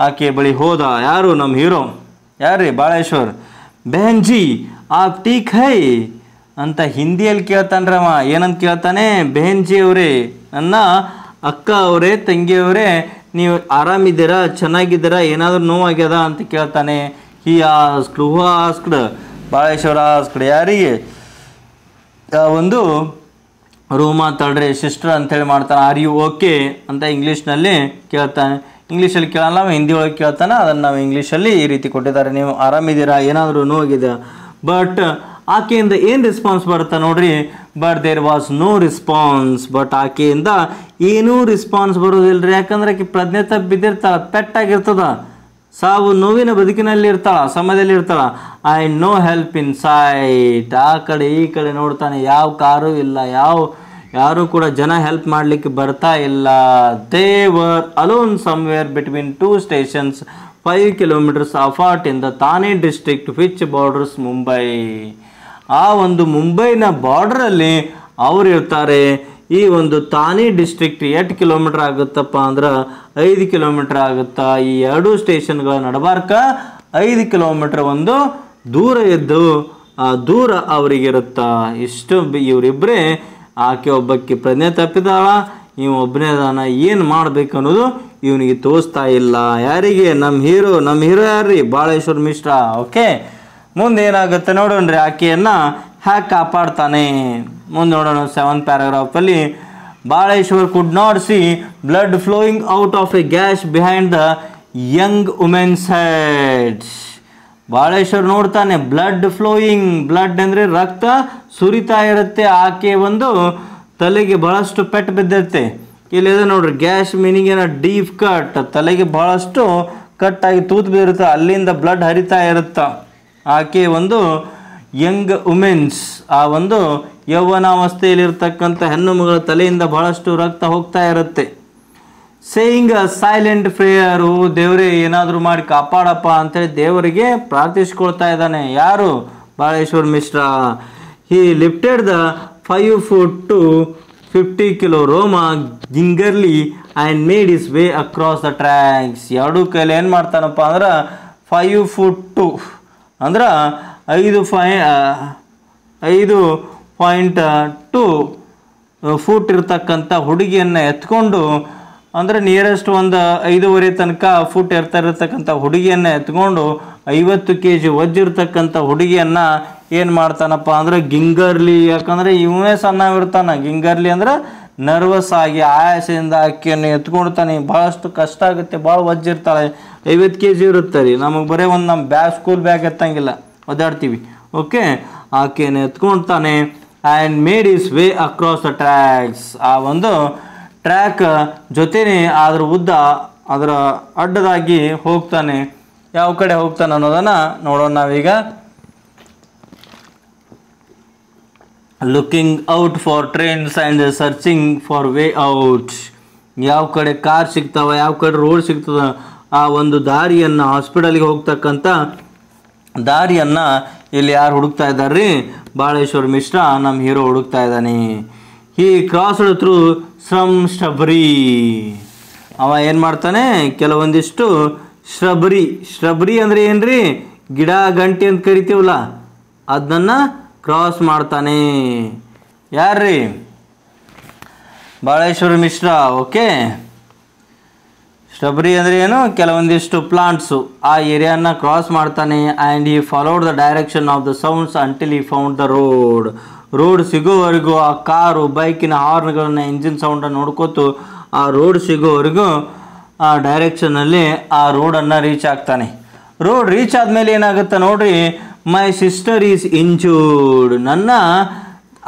ಆಕೆ ಬಳಿ ಹೋದ ಯಾರು? ನಮ್ಮ ಹೀರೋ ಯಾರ್ರಿ? ಬಾಳೇಶ್ವರ್. ಬೆಹನ್ಜಿ ಆಪ್ ಟೀಕ್ ಹೈ ಅಂತ ಹಿಂದಿಯಲ್ಲಿ ಕೇಳ್ತಾನ್ರವ. ಏನಂತ ಕೇಳ್ತಾನೆ? ಬೆಹನ್ಜಿ ಅವರೇ, ನನ್ನ ಅಕ್ಕ ಅವರೇ, ತಂಗಿಯವರೇ, ನೀವು ಆರಾಮಿದ್ದೀರಾ, ಚೆನ್ನಾಗಿದ್ದೀರಾ, ಏನಾದರೂ ನೋವಾಗ್ಯದ ಅಂತ ಕೇಳ್ತಾನೆ. He asked, who asked? Baleshwar asked. ಯಾರಿಗೆ? ಒಂದು ರೋಮಾ ತಳ್ರೆ ಸಿಸ್ಟರ್ ಅಂತೇಳಿ ಮಾಡ್ತಾನೆ. ಆರ್ ಯು ಓಕೆ ಅಂತ ಇಂಗ್ಲೀಷ್ನಲ್ಲಿ ಕೇಳ್ತಾನೆ. ಇಂಗ್ಲೀಷಲ್ಲಿ ಕೇಳಲ್ಲ, ಹಿಂದಿ ಒಳಗೆ ಕೇಳ್ತಾನೆ. ಅದನ್ನು ನಾವು ಇಂಗ್ಲೀಷಲ್ಲಿ ಈ ರೀತಿ ಕೊಟ್ಟಿದ್ದಾರೆ, ನೀವು ಆರಾಮಿದ್ದೀರಾ, ಏನಾದರೂ ನೋವಾಗಿದೆ. ಬಟ್ ಆಕೆಯಿಂದ ಏನು ರೆಸ್ಪಾನ್ಸ್ ಬರುತ್ತೆ ನೋಡ್ರಿ. But there was no response. But ಆಕೆಯಿಂದ ಏನೂ ರೆಸ್ಪಾನ್ಸ್ ಬರೋದಿಲ್ಲ ರೀ. ಯಾಕಂದ್ರೆ ಆಕೆ ಪ್ರಜ್ಞೆ ತಪ್ಪಿ ಬಿದ್ದಿರ್ತಾಳೆ, ಪೆಟ್ಟಾಗಿರ್ತದ. ಸಾವು ನೋವಿನ ಬದುಕಿನಲ್ಲಿ ಇರ್ತಾಳ, ಸಮಯದಲ್ಲಿ ಇರ್ತಾಳ. I no help in sight. ಆ ಕಡೆ ಈ ಕಡೆ ನೋಡ್ತಾನೆ, ಯಾವ ಕಾರು ಇಲ್ಲ, ಯಾರು ಕೂಡ ಜನ ಹೆಲ್ಪ್ ಮಾಡಲಿಕ್ಕೆ ಬರ್ತಾ ಇಲ್ಲ. They were alone somewhere between 2 stations 5 kilometers apart in the Thane district which borders Mumbai. ಆ ಒಂದು ಮುಂಬೈನ ಬಾರ್ಡ್ರಲ್ಲಿ ಅವ್ರು ಇರ್ತಾರೆ. ಈ ಒಂದು ಥಾನೆ ಡಿಸ್ಟ್ರಿಕ್ಟ್ 8 ಕಿಲೋಮೀಟರ್ ಆಗುತ್ತಪ್ಪ ಅಂದ್ರೆ 5 ಕಿಲೋಮೀಟರ್ ಆಗುತ್ತಾ. ಈ 2 ಸ್ಟೇಷನ್ಗಳ ನಡಬಾರ್ಕ 5 ಕಿಲೋಮೀಟರ್ ಒಂದು ದೂರ ಇದ್ದು ಆ ದೂರ ಅವರಿಗಿರುತ್ತಾ. ಇಷ್ಟು ಇವರಿಬ್ಬರೇ, ಆಕೆ ಒಬ್ಬಕ್ಕೆ ಪ್ರಜ್ಞೆ ತಪ್ಪಿದಾಳ, ಇವ ಒಬ್ಬನೇ ಅದಾನ. ಏನು ಮಾಡ್ಬೇಕು ಅನ್ನೋದು ಇವನಿಗೆ ತೋರಿಸ್ತಾ ಇಲ್ಲ. ಯಾರಿಗೆ? ನಮ್ಮ ಹೀರೋ ಯಾರ್ರಿ? ಬಾಳೇಶ್ವರ್ ಮಿಶ್ರಾ. ಓಕೆ, ಮುಂದೆ ಏನಾಗುತ್ತೆ ನೋಡೋಣ್ರಿ. ಆಕೆಯನ್ನು ಹ್ಯಾಕ್ ಕಾಪಾಡ್ತಾನೆ ಮುಂದೆ ನೋಡೋಣ. 7th paragraph Baleshwar could not see blood flowing out of a gash behind the young women's head. Baleshwar ನೋಡ್ತಾನೆ ಬ್ಲಡ್ ಫ್ಲೋಯಿಂಗ್. ಬ್ಲಡ್ ಅಂದರೆ ರಕ್ತ ಸುರಿತಾ ಇರುತ್ತೆ. ಆಕೆ ಒಂದು ತಲೆಗೆ ಬಹಳಷ್ಟು ಪೆಟ್ಟು ಬಿದ್ದಿರುತ್ತೆ. ಇಲ್ಲಿದೆ ನೋಡ್ರಿ, ಗ್ಯಾಶ್ ಮೀನಿಂಗ್ ಏನೋ ಡೀಪ್ ಕಟ್, ತಲೆಗೆ ಬಹಳಷ್ಟು ಕಟ್ಟಾಗಿ ತೂತು ಬಿದ್ದಿರುತ್ತೆ, ಅಲ್ಲಿಂದ ಬ್ಲಡ್ ಹರಿತಾ ಇರುತ್ತೆ. ಆಕೆ ಒಂದು ಯಂಗ್ ವುಮೆನ್ಸ್, ಆ ಒಂದು ಯೌವನಾವಸ್ಥೆಯಲ್ಲಿರ್ತಕ್ಕಂಥ ಹೆಣ್ಣು ಮಗಳ ತಲೆಯಿಂದ ಬಹಳಷ್ಟು ರಕ್ತ ಹೋಗ್ತಾ ಇರುತ್ತೆ. Saying a silent prayer. ದೇವರೇ ಏನಾದರೂ ಮಾಡಿ ಕಾಪಾಡಪ್ಪ ಅಂತೇಳಿ ದೇವರಿಗೆ ಪ್ರಾರ್ಥಿಸ್ಕೊಳ್ತಾ ಇದ್ದಾನೆ. ಯಾರು? Baleshwar Mishra. He lifted the 5 foot to 50 kilo Roma gingerly and made his way across the tracks. ಎರಡೂ ಕೈಲಿ ಏನು ಮಾಡ್ತಾನಪ್ಪ ಅಂದ್ರೆ 5 foot 2 ಅಂದ್ರೆ 5.2 ಫೂಟ್ ಇರ್ತಕ್ಕಂಥ ಹುಡುಗಿಯನ್ನು ಎತ್ಕೊಂಡು, ಅಂದರೆ ನಿಯರೆಸ್ಟ್ ಒಂದು 5.5 ತನಕ ಫುಟ್ ಇರ್ತಕ್ಕಂಥ ಹುಡುಗಿಯನ್ನು ಎತ್ಕೊಂಡು 50 kg ವಜ್ಜಿರ್ತಕ್ಕಂಥ ಹುಡುಗಿಯನ್ನು ಏನು ಮಾಡ್ತಾನಪ್ಪ ಅಂದ್ರೆ ಗಿಂಗರ್ಲಿ. ಯಾಕಂದರೆ ಇವನೇ ಸಣ್ಣವಿರ್ತಾನೆ. ಗಿಂಗರ್ಲಿ ಅಂದ್ರೆ ನರ್ವಸ್ ಆಗಿ ಆಯಾಸದಿಂದ ಆಕೆಯನ್ನು ಎತ್ಕೊಳ್ತಾನೆ. ಭಾಳಷ್ಟು ಕಷ್ಟ ಆಗುತ್ತೆ, ಭಾಳ ವಜ್ಜಿರ್ತಾಳೆ. 50 kg ಇರುತ್ತೆ ರೀ. ನಮಗೆ ಬರೀ ಒಂದು ನಮ್ಮ ಸ್ಕೂಲ್ ಬ್ಯಾಗ್ ಎತ್ತಂಗಿಲ್ಲ, ಒದ್ದಾಡ್ತೀವಿ. ಓಕೆ, ಆಕೆಯನ್ನು ಎತ್ಕೊಳ್ತಾನೆ. And made his way across the tracks. ಆ ಒಂದು ಟ್ರ್ಯಾಕ್ ಜೊತೆನೇ ಅದರ ಉದ್ದ, ಅದರ ಅಡ್ಡದಾಗಿ ಹೋಗ್ತಾನೆ. ಯಾವ ಕಡೆ ಹೋಗ್ತಾನೆ ಅನ್ನೋದನ್ನು ನೋಡೋಣ ನಾವೀಗ. Looking out for trains and searching for way out. ಯಾವ ಕಡೆ ಕಾರ್ ಸಿಗ್ತಾವ, ಯಾವ ಕಡೆ ರೋಡ್ ಸಿಗ್ತದ, ಆ ಒಂದು ದಾರಿಯನ್ನು, ಹಾಸ್ಪಿಟಲ್ಗೆ ಹೋಗ್ತಕ್ಕಂಥ ದಾರಿಯನ್ನು ಇಲ್ಲಿ ಯಾರು ಹುಡುಕ್ತಾ ಇದ್ದಾರೆ ರೀ? ಬಾಳೇಶ್ವರ್ ಮಿಶ್ರಾ, ನಮ್ಮ ಹೀರೋ ಹುಡುಕ್ತಾ ಇದ್ದಾನೆ. ಹಿ ಕ್ರಾಸ್ಡ್ ಥ್ರೂ ಸಮ್ ಶ್ರಬರಿ. ಅವ ಏನು ಮಾಡ್ತಾನೆ? ಕೆಲವೊಂದಿಷ್ಟು ಶ್ರಬರಿ ಅಂದರೆ ಏನು ರೀ? ಗಿಡ ಗಂಟೆ ಅಂತ ಕರಿತೀವಲ್ಲ, ಅದನ್ನು ಕ್ರಾಸ್ ಮಾಡ್ತಾನೆ. ಯಾರ್ರೀ? ಬಾಳೇಶ್ವರ ಮಿಶ್ರಾ. ಓಕೆ, ಶ್ರಬರಿ ಅಂದರೆ ಏನು? ಕೆಲವೊಂದಿಷ್ಟು ಪ್ಲಾಂಟ್ಸು. ಆ ಏರಿಯಾನ ಕ್ರಾಸ್ ಮಾಡ್ತಾನೆ. ಆ್ಯಂಡ್ ಈ followed the direction of the sounds until ಈ ಫೌಂಡ್ ದ ರೋಡ್ ಸಿಗೋವರೆಗೂ ಆ ಕಾರು, ಬೈಕಿನ ಹಾರ್ನ್ಗಳನ್ನ, ಇಂಜಿನ್ ಸೌಂಡನ್ನು ನೋಡ್ಕೋತು ಆ ರೋಡ್ ಸಿಗೋವರೆಗೂ ಆ ಡೈರೆಕ್ಷನಲ್ಲಿ ಆ ರೋಡನ್ನು ರೀಚ್ ಆಗ್ತಾನೆ. ರೋಡ್ ರೀಚ್ ಆದಮೇಲೆ ಏನಾಗುತ್ತೆ ನೋಡ್ರಿ, ಮೈ ಸಿಸ್ಟರ್ ಈಸ್ ಇಂಜೂರ್ಡ್. ನನ್ನ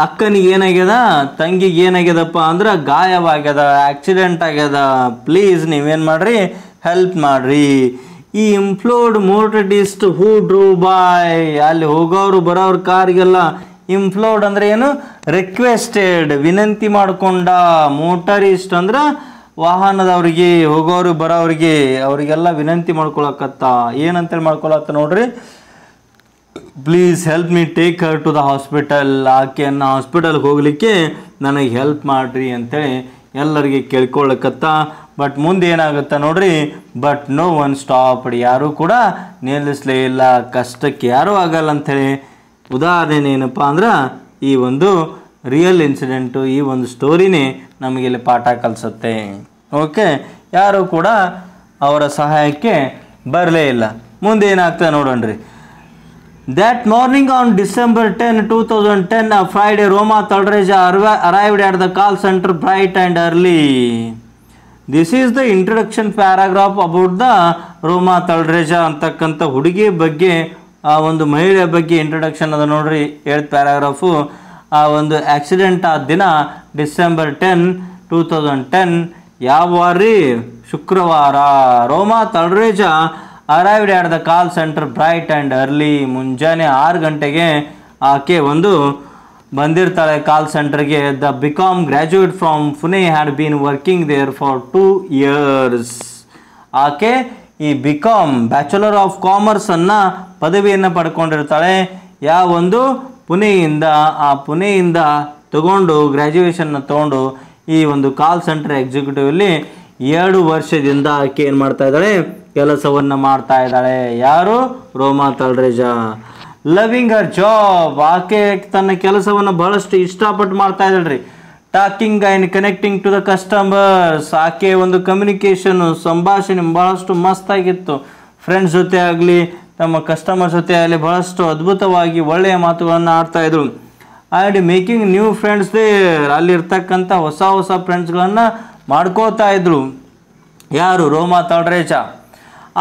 ಅಕ್ಕನಿಗೆ ಏನಾಗ್ಯದ, ತಂಗಿಗೆ ಏನಾಗ್ಯದಪ್ಪ ಅಂದ್ರೆ ಗಾಯವಾಗ್ಯದ, ಆಕ್ಸಿಡೆಂಟ್ ಆಗ್ಯದ. ಪ್ಲೀಸ್ ನೀವೇನು ಮಾಡಿರಿ, ಹೆಲ್ಪ್ ಮಾಡಿರಿ. ಈ ಇಂಪ್ಲೋರ್ಡ್ ಮೋಟರಿಸ್ಟ್ ಹೂ ಡ್ರೂ ಬಾಯ್. ಅಲ್ಲಿ ಹೋಗೋರು ಬರೋರು ಕಾರಿಗೆಲ್ಲ ಇಂಪ್ಲೋರ್ಡ್ ಅಂದರೆ ಏನು? ರಿಕ್ವೆಸ್ಟೆಡ್, ವಿನಂತಿ ಮಾಡಿಕೊಂಡ. ಮೋಟರಿಸ್ಟ್ ಅಂದ್ರೆ ವಾಹನದವ್ರಿಗೆ, ಹೋಗೋರು ಬರೋವ್ರಿಗೆ, ಅವರಿಗೆಲ್ಲ ವಿನಂತಿ ಮಾಡ್ಕೊಳಕತ್ತ. ಏನಂತೇಳಿ ಮಾಡ್ಕೊಳತ್ತ ನೋಡ್ರಿ, please help me take her to the hospital. ಆಕೆಯನ್ನು ಹಾಸ್ಪಿಟಲ್ಗೆ ಹೋಗಲಿಕ್ಕೆ ನನಗೆ ಹೆಲ್ಪ್ ಮಾಡಿರಿ ಅಂತೇಳಿ ಎಲ್ಲರಿಗೆ ಕೇಳ್ಕೊಳ್ಳಕತ್ತ. ಬಟ್ ಮುಂದೆ ಏನಾಗುತ್ತೆ ನೋಡ್ರಿ, ಬಟ್ ನೋ ಒನ್ ಸ್ಟಾಪ್ಡ್. ಯಾರೂ ಕೂಡ ನಿಲ್ಲಿಸಲೇ ಇಲ್ಲ. ಕಷ್ಟಕ್ಕೆ ಯಾರೂ ಆಗಲ್ಲ ಅಂಥೇಳಿ. ಉದಾಹರಣೆ ಏನಪ್ಪ ಅಂದ್ರೆ ಈ ಒಂದು ರಿಯಲ್ ಇನ್ಸಿಡೆಂಟು, ಈ ಒಂದು ಸ್ಟೋರಿನೇ ನಮಗಿಲ್ಲಿ ಪಾಠ ಕಲಿಸುತ್ತೆ. ಓಕೆ, ಯಾರೂ ಕೂಡ ಅವರ ಸಹಾಯಕ್ಕೆ ಬರಲೇ ಇಲ್ಲ. ಮುಂದೆ ಏನಾಗ್ತದೆ ನೋಡೋಣ್ರಿ. That morning on December 10, 2010, a Friday, Roma Thalreja arrived at the call center bright and early. This is the introduction paragraph about the Roma Thalreja ಅಂತಕ್ಕಂಥ ಹುಡುಗಿ ಬಗ್ಗೆ, ಆ ಒಂದು ಮಹಿಳೆ ಬಗ್ಗೆ ಇಂಟ್ರೊಡಕ್ಷನ್ ಅದ ನೋಡ್ರಿ. 8th paragraph. ಆ ಒಂದು ಆಕ್ಸಿಡೆಂಟ್ ಆದ ದಿನ December 10, 2010 ಯಾವ ವಾರ ರೀ? ಶುಕ್ರವಾರ. Roma Talreja arrived at the call centre bright and early. ಮುಂಜಾನೆ 6 ಗಂಟೆಗೆ ಆಕೆ ಬಂದಿರ್ತಾಳೆ ಕಾಲ್ ಸೆಂಟರ್ಗೆ. The BCom graduate from Pune had been working there for 2 years. ಆಕೆ ಈ ಬಿಕಾಮ್ ಬ್ಯಾಚುಲರ್ ಆಫ್ ಕಾಮರ್ಸನ್ನು ಪದವಿಯನ್ನು ಪಡ್ಕೊಂಡಿರ್ತಾಳೆ. ಪುಣೆಯಿಂದ ಪುಣೆಯಿಂದ ತಗೊಂಡು ಗ್ರ್ಯಾಜುಯೇಷನ್ನ ತೊಗೊಂಡು ಈ ಒಂದು ಕಾಲ್ ಸೆಂಟರ್ ಎಕ್ಸಿಕ್ಯೂಟಿವಲ್ಲಿ 2 ವರ್ಷದಿಂದ ಆಕೆ ಏನು ಮಾಡ್ತಾ ಇದ್ದಾಳೆ, ಕೆಲಸವನ್ನು ಮಾಡ್ತಾ ಇದ್ದಾಳೆ. ಯಾರು? ರೋಮಾ ತಳರೇಜಾ. ಲವಿಂಗ್ ಹರ್ ಜಾಬ್, ಆಕೆ ತನ್ನ ಕೆಲಸವನ್ನು ಬಹಳಷ್ಟು ಇಷ್ಟಪಟ್ಟು ಮಾಡ್ತಾ ಇದ್ದಾಳೆ ರೀ. Talking and connecting to the customers, ಆಕೆ ಒಂದು ಕಮ್ಯುನಿಕೇಷನು ಸಂಭಾಷಣೆ ಬಹಳಷ್ಟು ಮಸ್ತಾಗಿತ್ತು. ಫ್ರೆಂಡ್ಸ್ ಜೊತೆ ಆಗಲಿ ತಮ್ಮ ಕಸ್ಟಮರ್ ಜೊತೆ ಆಗಲಿ ಬಹಳಷ್ಟು ಅದ್ಭುತವಾಗಿ ಒಳ್ಳೆಯ ಮಾತುಗಳನ್ನು ಆಡ್ತಾಯಿದ್ರು. And making new friends there, ಅಲ್ಲಿರ್ತಕ್ಕಂಥ ಹೊಸ ಫ್ರೆಂಡ್ಸ್ಗಳನ್ನು ಮಾಡ್ಕೋತಾ ಇದ್ರು. ಯಾರು? Roma Talreja.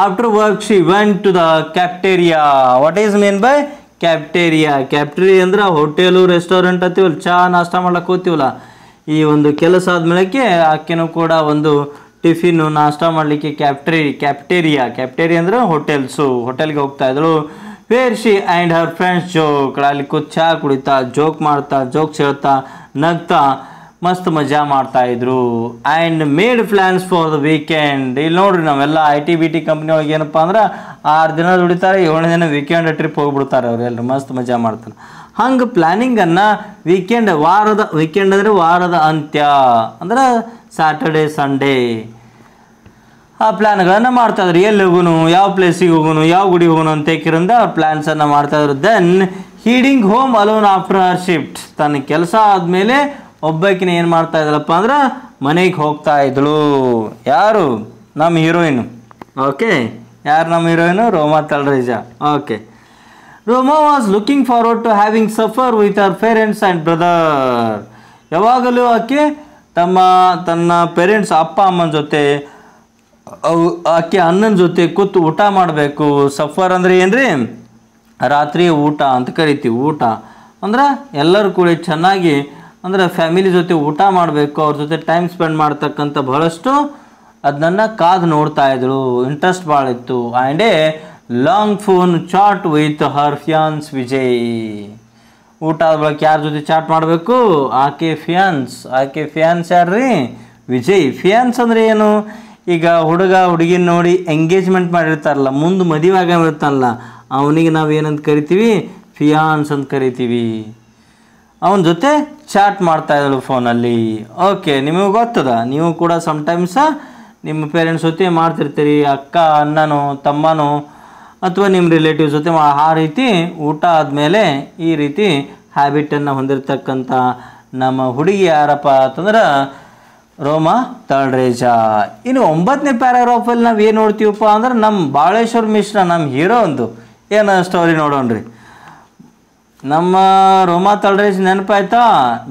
After work she went to the cafeteria. What is mean by cafeteria? Cafeteria ಅಂದ್ರೆ ಹೋಟೆಲು ರೆಸ್ಟೋರೆಂಟ್ ಅಂತೀವಲ್ಲ, ಚಹಾ ನಾಷ್ಟ ಮಾಡ್ಲಿಕ್ಕೆ ಹೋಗ್ತೀವಲ್ಲ. ಈ ಒಂದು ಕೆಲಸ ಆದಮೇಲೆ ಆಕೆನೂ ಕೂಡ ಒಂದು ಟಿಫಿನ್ನು ನಾಷ್ಟ ಮಾಡಲಿಕ್ಕೆ ಕ್ಯಾಫ್ಟೇರಿಯಾ ಅಂದರೆ ಹೋಟೆಲ್ಗೆ ಹೋಗ್ತಾ ಇದ್ರು. Where she and her friends joke, ಅಲ್ಲಿ ಕೂತ್ ಚಹಾ ಕುಡಿತಾ ಜೋಕ್ಸ್ ಹೇಳ್ತಾ ನಗ್ತಾ ಮಸ್ತ್ ಮಜಾ ಮಾಡ್ತಾ ಇದ್ರು. And made plans for the weekend. ಇಲ್ಲಿ ನೋಡ್ರಿ, ನಾವೆಲ್ಲ IT-BT ಕಂಪ್ನಿ ಒಳಗೆ ಏನಪ್ಪ ಅಂದ್ರೆ 6 ದಿನ ದುಡಿತಾರೆ, 7ನೇ ದಿನ ವೀಕೆಂಡ್ ಟ್ರಿಪ್ ಹೋಗ್ಬಿಡ್ತಾರೆ ಅವರೆಲ್ಲರೂ, ಮಸ್ತ್ ಮಜಾ ಮಾಡ್ತಾರೆ. ಹಂಗೆ ಪ್ಲ್ಯಾನಿಂಗನ್ನು ವೀಕೆಂಡ್ ಅಂದರೆ ವಾರದ ಅಂತ್ಯ ಅಂದ್ರೆ ಸ್ಯಾಟರ್ಡೇ ಸಂಡೇ ಆ ಪ್ಲ್ಯಾನ್ಗಳನ್ನು ಮಾಡ್ತಾಯಿದ್ರು. ಎಲ್ಲಿ ಹೋಗೋನು, ಯಾವ ಪ್ಲೇಸಿಗೆ ಹೋಗೋನು, ಯಾವ ಗುಡಿ ಹೋಗೋನು ಅಂತ ಕೇಳಿಂದ ಪ್ಲ್ಯಾನ್ಸನ್ನು ಮಾಡ್ತಾಯಿದ್ರು. ದೆನ್ ಹೀಡಿಂಗ್ ಹೋಮ್ ಅಲೋನ್ ಆಫ್ಟರ್ ಹರ್ ಶಿಫ್ಟ್, ತನ್ನ ಕೆಲಸ ಆದಮೇಲೆ ಒಬ್ಬಾಕಿನ ಏನು ಮಾಡ್ತಾ ಇದ್ದಳಪ್ಪ ಅಂದ್ರೆ ಮನೆಗೆ ಹೋಗ್ತಾ ಇದ್ದಳು. ಯಾರು? ನಮ್ಮ ಹೀರೋಯಿನು. ಓಕೆ, ಯಾರು ನಮ್ಮ heroine? Roma Talreja. Okay. Roma was looking forward to having supper with her parents and brother. ಯಾವಾಗಲೂ ಆಕೆ ತನ್ನ ಪೇರೆಂಟ್ಸ್ ಅಪ್ಪ ಅಮ್ಮನ ಜೊತೆ ಆಕೆ ಅಣ್ಣನ ಜೊತೆ ಕೂತು ಊಟ ಮಾಡಬೇಕು. ಸಫರ್ ಅಂದರೆ ಏನ್ರಿ? ರಾತ್ರಿ ಊಟ ಅಂತ ಕರಿತೀವಿ. ಊಟ ಅಂದ್ರೆ ಎಲ್ಲರೂ ಕೂಡ ಚೆನ್ನಾಗಿ ಅಂದ್ರೆ ಫ್ಯಾಮಿಲಿ ಜೊತೆ ಊಟ ಮಾಡಬೇಕು, ಅವ್ರ ಜೊತೆ ಟೈಮ್ ಸ್ಪೆಂಡ್ ಮಾಡ್ತಕ್ಕಂಥ ಬಹಳಷ್ಟು ಅದನ್ನು ಕಾದು ನೋಡ್ತಾ ಇದ್ರು. ಇಂಟ್ರೆಸ್ಟ್ ಭಾಳ ಇತ್ತು. And a long phone chat with her fiance Vijay. ಊಟ ಆದ ಬಳಿಕ ಯಾರ ಜೊತೆ ಚಾಟ್ ಮಾಡಬೇಕು? ಆಕೆ ಫಿಯಾನ್ಸ್ ಯಾರ್ರಿ? ವಿಜಯ್. ಫಿಯಾನ್ಸ್ ಅಂದರೆ ಏನು? ಈಗ ಹುಡುಗಿನ ನೋಡಿ ಎಂಗೇಜ್ಮೆಂಟ್ ಮಾಡಿರ್ತಾರಲ್ಲ, ಮುಂದೆ ಮದುವೆ ಆಗಿರ್ತಾನಲ್ಲ, ಅವನಿಗೆ ನಾವು ಏನಂತ ಕರಿತೀವಿ? ಫಿಯಾನ್ಸ್ ಅಂತ ಕರಿತೀವಿ. ಅವನ ಜೊತೆ ಚಾಟ್ ಮಾಡ್ತಾ ಇದ್ದಳು ಫೋನಲ್ಲಿ. ಓಕೆ, ನಿಮಗೆ ಗೊತ್ತದ, ನೀವು ಕೂಡ ಸಮ್ಟೈಮ್ಸ ನಿಮ್ಮ ಪೇರೆಂಟ್ಸ್ ಜೊತೆ ಮಾಡ್ತಿರ್ತೀರಿ, ಅಕ್ಕ ಅಣ್ಣನೋ ತಮ್ಮನೋ ಅಥವಾ ನಿಮ್ಮ ರಿಲೇಟಿವ್ಸ್ ಜೊತೆ ಆ ರೀತಿ ಊಟ ಆದಮೇಲೆ ಈ ರೀತಿ ಹ್ಯಾಬಿಟನ್ನು ಹೊಂದಿರತಕ್ಕಂಥ ನಮ್ಮ ಹುಡುಗಿ ಯಾರಪ್ಪ ಅಂತಂದ್ರೆ ರೋಮಾ ತಳರೇಜಾ. ಇನ್ನು 9ನೇ ಪ್ಯಾರಾಗ್ರಾಫಲ್ಲಿ ನಾವು ಏನು ನೋಡ್ತೀವಪ್ಪ ಅಂದ್ರೆ ನಮ್ಮ ಬಾಳೇಶ್ವರ್ ಮಿಶ್ರಾ, ನಮ್ಮ ಹೀರೋ ಒಂದು ಏನು ಸ್ಟೋರಿ ನೋಡೋಣ್ರಿ. ನಮ್ಮ ರೋಮಾ ತಳರೇಜ್ ನೆನಪಾಯ್ತಾ?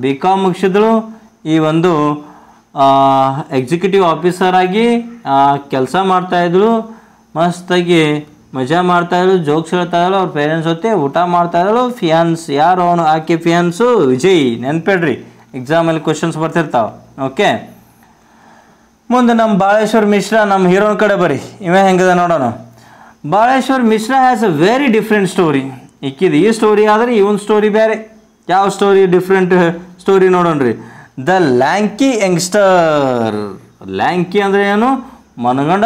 BCom ಮುಗಿಸಿದಳು. ಈ ಒಂದು ಎಕ್ಸಿಕ್ಯೂಟಿವ್ ಆಫೀಸರ್ ಆಗಿ ಕೆಲಸ ಮಾಡ್ತಾಯಿದ್ರು. ಮಸ್ತಾಗಿ ಮಜಾ ಮಾಡ್ತಾಯಿದ್ರು, ಜೋಕ್ಸ್ ಹೇಳ್ತಾಯಿದ್ರು, ಅವ್ರ ಪೇರೆಂಟ್ಸ್ ಜೊತೆ ಊಟ ಮಾಡ್ತಾಯಿದ್ರು. ಫಿಯಾನ್ಸ್ ಯಾರು? ಅವನು ಆಕೆ ಫಿಯಾನ್ಸು ವಿಜಯ್. ನೆನ್ಪಿಡ್ರಿ, ಎಕ್ಸಾಮಲ್ಲಿ ಕ್ವಶನ್ಸ್ ಬರ್ತಿರ್ತಾವೆ. ಓಕೆ, ಮುಂದೆ ನಮ್ಮ ಬಾಳೇಶ್ವರ್ ಮಿಶ್ರಾ, ನಮ್ಮ ಹೀರೋನ ಕಡೆ ಬರ್ರಿ. ಇವ ಹೆಂಗಿದೆ ನೋಡೋಣ. Baleshwar Mishra has a very different story. ಈ ಸ್ಟೋರಿ ಆದರೆ ಇವನ್ ಸ್ಟೋರಿ ಬೇರೆ. ಯಾವ ಸ್ಟೋರಿ? ಡಿಫ್ರೆಂಟ್ ಸ್ಟೋರಿ ನೋಡೋಣ್ರಿ. The lanky youngster. ಲ್ಯಾಂಕಿ ಅಂದರೆ ಏನು? ಮನಗಂಡ